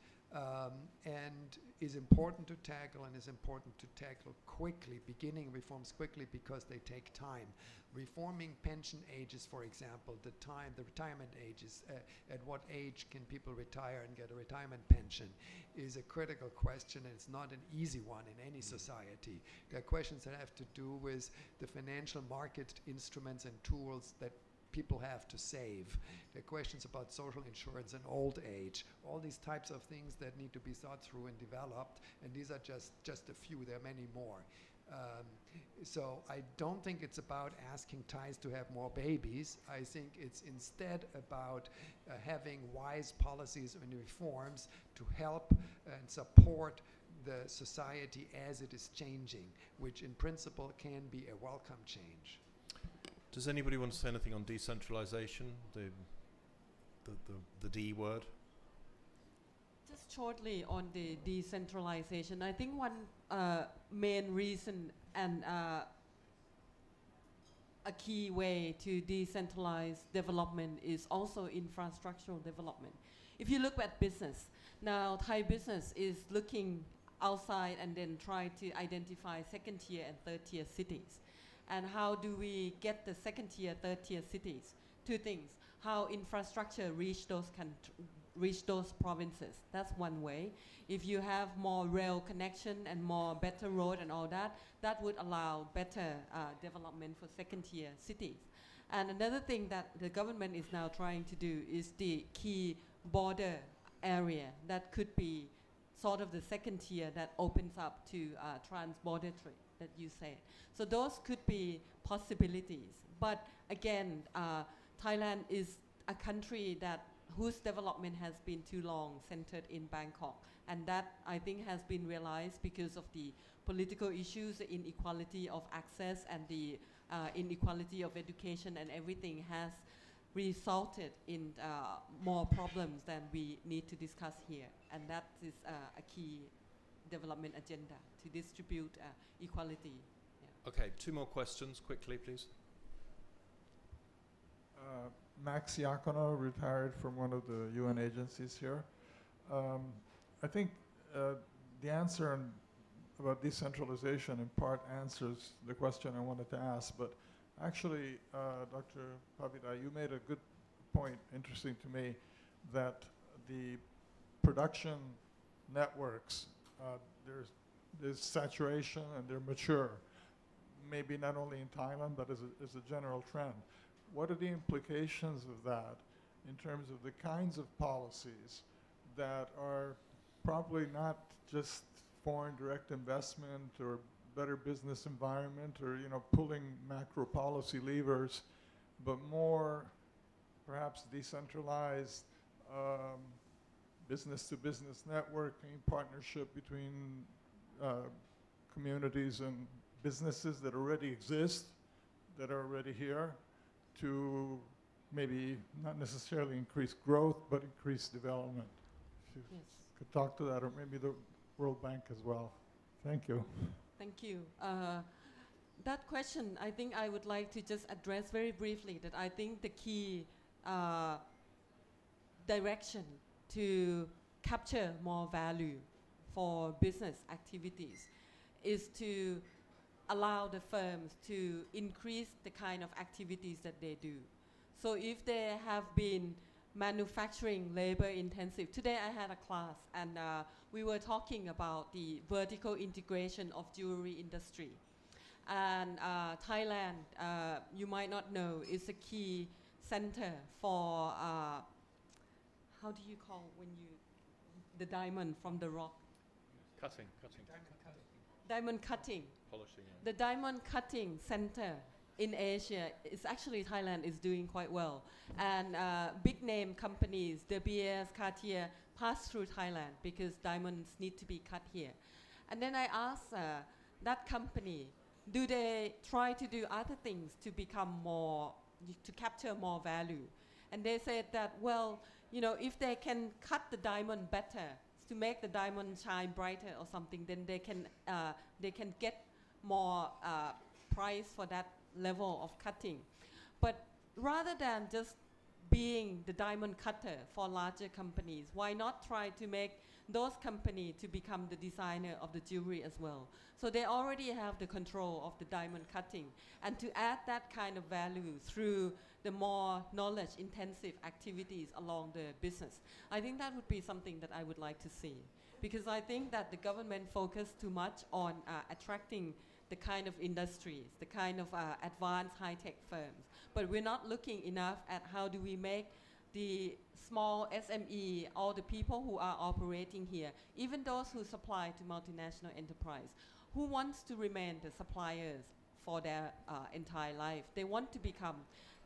and is important to tackle, and is important to tackle quickly, beginning reforms quickly, because they take time. Reforming pension ages, for example, the retirement ages, at what age can people retire and get a retirement pension, is a critical question, and it's not an easy one in any society. There are questions that have to do with the financial market instruments and tools that people have to save. There are questions about social insurance and old age, all these types of things that need to be thought through and developed, and these are just a few. There are many more. So I don't think it's about asking Thais to have more babies. I think it's instead about having wise policies and reforms to help and support the society as it is changing, which in principle can be a welcome change. Does anybody want to say anything on decentralization, the D word? Just shortly on the decentralization, I think one main reason and a key way to decentralize development is also infrastructural development. If you look at business, now Thai business is looking outside and then try to identify second tier and third tier cities. And how do we get the second tier, third tier cities? Two things: how infrastructure reach those provinces. That's one way. If you have more rail connection and more better road and all that, that would allow better development for second tier cities. And another thing that the government is now trying to do is the key border area that could be sort of the second tier that opens up to trans-border trade that you said. So those could be possibilities. But again, Thailand is a country whose development has been too long centered in Bangkok. And that, I think, has been realized because of the political issues, the inequality of access and the inequality of education, and everything has resulted in more problems than we need to discuss here. And that is a key development agenda, to distribute equality. Yeah. Okay, 2 more questions, quickly, please. Max Iacono, retired from one of the UN agencies here. I think the answer about decentralization in part answers the question I wanted to ask, but actually, Dr. Pavida, you made a good point, interesting to me, that the production networks, there's saturation and they're mature, maybe not only in Thailand, but as a general trend. What are the implications of that in terms of the kinds of policies that are probably not just foreign direct investment or better business environment or pulling macro policy levers, but more perhaps decentralized business-to-business networking, partnership between communities and businesses that already exist, that are already here, to maybe not necessarily increase growth, but increase development. If you could talk to that, or maybe the World Bank as well. Thank you. Thank you. That question, I think I would like to just address very briefly that I think the key direction to capture more value for business activities is to allow the firms to increase the kind of activities that they do. So if they have been manufacturing labor intensive, today I had a class and we were talking about the vertical integration of jewelry industry. And Thailand, you might not know, is a key center for, how do you call when the diamond from the rock? Cutting. Diamond cutting. Polishing. Yeah. The diamond cutting center in Asia is actually Thailand is doing quite well. And big name companies, De Beers, Cartier, pass through Thailand because diamonds need to be cut here. And then I asked that company, do they try to do other things to become more, to capture more value? And they said that, well, if they can cut the diamond better, to make the diamond shine brighter or something, then they can get more price for that level of cutting. But rather than just being the diamond cutter for larger companies, why not try to make those companies to become the designer of the jewelry as well? So they already have the control of the diamond cutting, and to add that kind of value through the more knowledge intensive activities along the business. I think that would be something that I would like to see, because I think that the government focused too much on attracting the kind of industries, the kind of advanced high-tech firms. But we're not looking enough at how do we make the small SME, all the people who are operating here, even those who supply to multinational enterprise, who wants to remain the suppliers for their entire life. They want to become,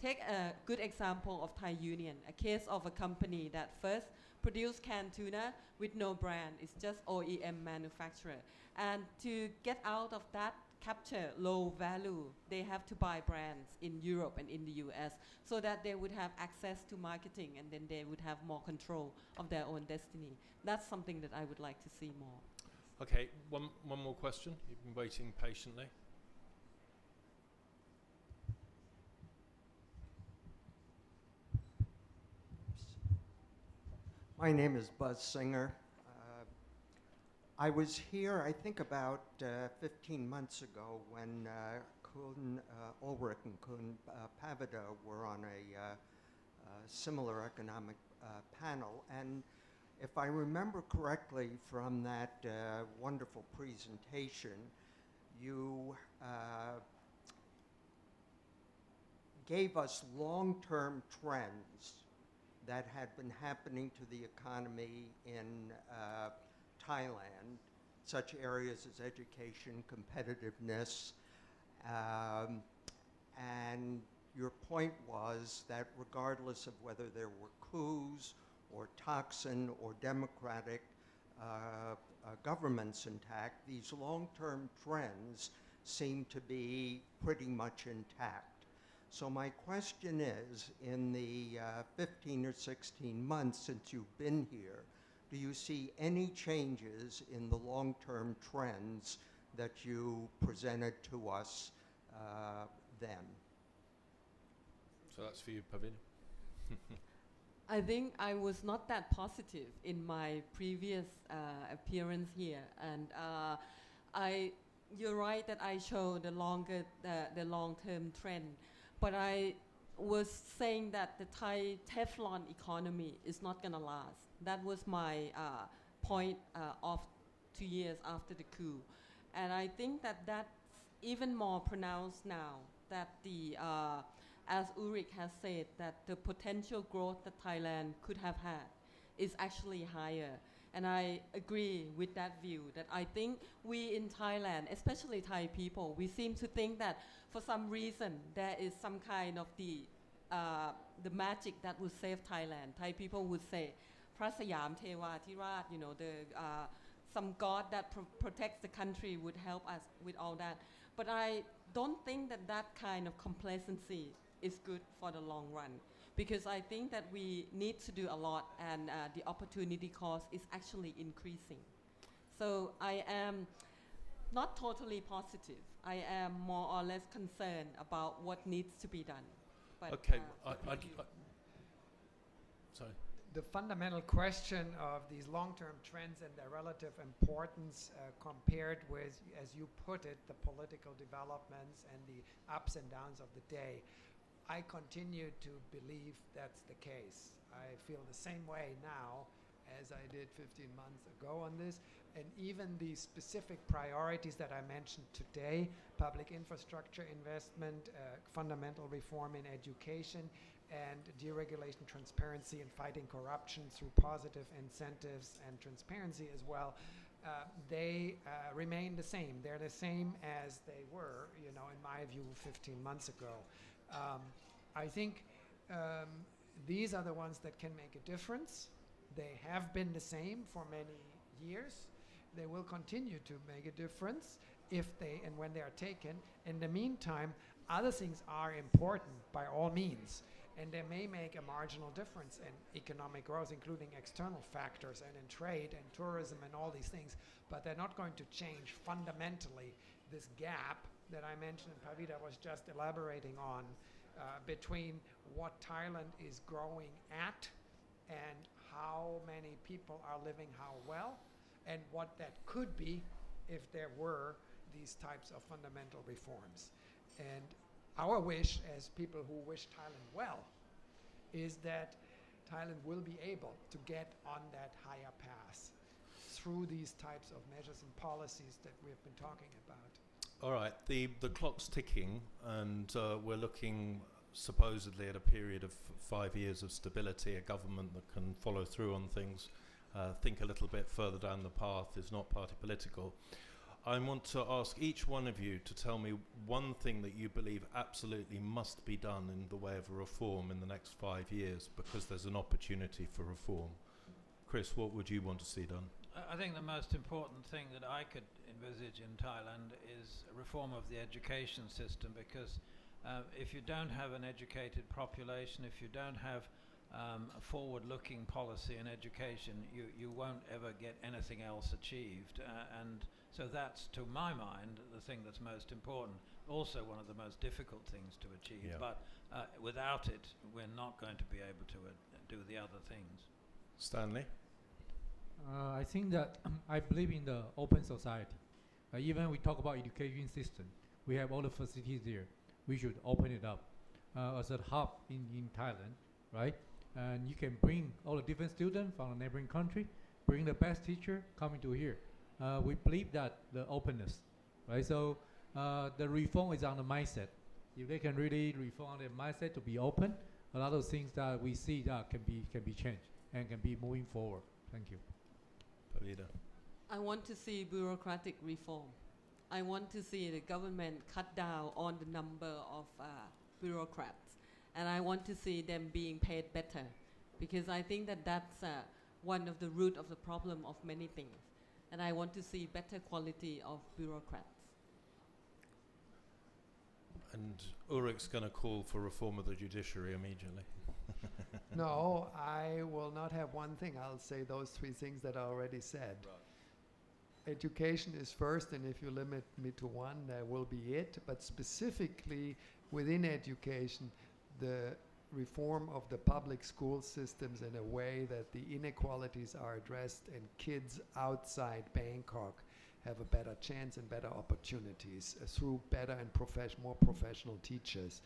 take a good example of Thai Union, a case of a company that first produced canned tuna with no brand, it's just OEM manufacturer. And to get out of that, capture low value, they have to buy brands in Europe and in the US so that they would have access to marketing, and then they would have more control of their own destiny. That's something that I would like to see more. Okay, one more question. You've been waiting patiently. My name is Buzz Singer. I was here, I think, about 15 months ago when Kun Ulrich and Kun Pavida were on a similar economic panel. And if I remember correctly from that wonderful presentation, you gave us long-term trends that had been happening to the economy in Thailand, such areas as education, competitiveness, and your point was that regardless of whether there were coups or Thaksin or democratic governments intact, these long-term trends seem to be pretty much intact. So my question is, in the 15 or 16 months since you've been here, do you see any changes in the long-term trends that you presented to us then? So that's for you, Pavina. I think I was not that positive in my previous appearance here, and you're right that I show the long-term trend, but I was saying that the Thai Teflon economy is not going to last. That was my point of 2 years after the coup, and I think that that's even more pronounced now. That the as Ulrich has said, that the potential growth that Thailand could have had is actually higher. And I agree with that view, that I think we in Thailand, especially Thai people, we seem to think that for some reason there is some kind of the magic that would save Thailand. Thai people would say, Prasayam Tewa Tirat, you know, some god that protects the country would help us with all that. But I don't think that that kind of complacency is good for the long run, because I think that we need to do a lot, and the opportunity cost is actually increasing. So I am not totally positive. I am more or less concerned about what needs to be done. But, okay, sorry. The fundamental question of these long-term trends and their relative importance compared with, as you put it, the political developments and the ups and downs of the day, I continue to believe that's the case. I feel the same way now as I did 15 months ago on this. And even the specific priorities that I mentioned today, public infrastructure investment, fundamental reform in education, and deregulation, transparency, and fighting corruption through positive incentives and transparency as well, they remain the same. They're the same as they were, you know, in my view, 15 months ago. I think these are the ones that can make a difference. They have been the same for many years. They will continue to make a difference if they and when they are taken. In the meantime, other things are important by all means, and they may make a marginal difference in economic growth, including external factors and in trade and tourism and all these things, but they're not going to change fundamentally this gap that I mentioned and Pavida was just elaborating on between what Thailand is growing at and how many people are living how well, and what that could be if there were these types of fundamental reforms. And our wish as people who wish Thailand well is that Thailand will be able to get on that higher path through these types of measures and policies that we've been talking about. All right, the clock's ticking, and we're looking supposedly at a period of 5 years of stability, a government that can follow through on things, think a little bit further down the path, is not party political. I want to ask each one of you to tell me one thing that you believe absolutely must be done in the way of a reform in the next 5 years, because there's an opportunity for reform. Chris, what would you want to see done? I think the most important thing that I could envisage in Thailand is a reform of the education system, because if you don't have an educated population, if you don't have a forward-looking policy in education, you won't ever get anything else achieved. And so that's, to my mind, the thing that's most important. Also one of the most difficult things to achieve. Yeah. But without it, we're not going to be able to do the other things. Stanley? I think that I believe in the open society. Even we talk about education system, we have all the facilities there. We should open it up as a hub in Thailand, right? And you can bring all the different students from the neighboring country, bring the best teacher coming to here. We believe that the openness, right? So the reform is on the mindset. If they can really reform their mindset to be open, a lot of things that we see that can be changed and can be moving forward. Thank you. Pavita? I want to see bureaucratic reform. I want to see the government cut down on the number of bureaucrats. And I want to see them being paid better, because I think that that's one of the root of the problem of many things. And I want to see better quality of bureaucrats. And Ulrich's going to call for reform of the judiciary immediately. No, I will not have one thing. I'll say those three things that I already said. Right. Education is first, and if you limit me to one, that will be it. But specifically within education, the reform of the public school systems in a way that the inequalities are addressed and kids outside Bangkok have a better chance and better opportunities through better and more professional teachers.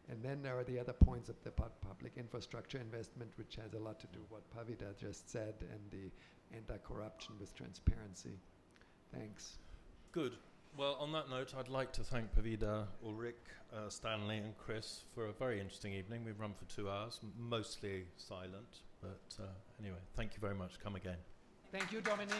And then there are the other points of the public infrastructure investment, which has a lot to do with what Pavita just said, and the anti-corruption with transparency. Thanks. Good. Well, on that note, I'd like to thank Pavita, Ulrich, Stanley and Chris for a very interesting evening. We've run for 2 hours, mostly silent, but anyway, thank you very much. Come again. Thank you, Dominic.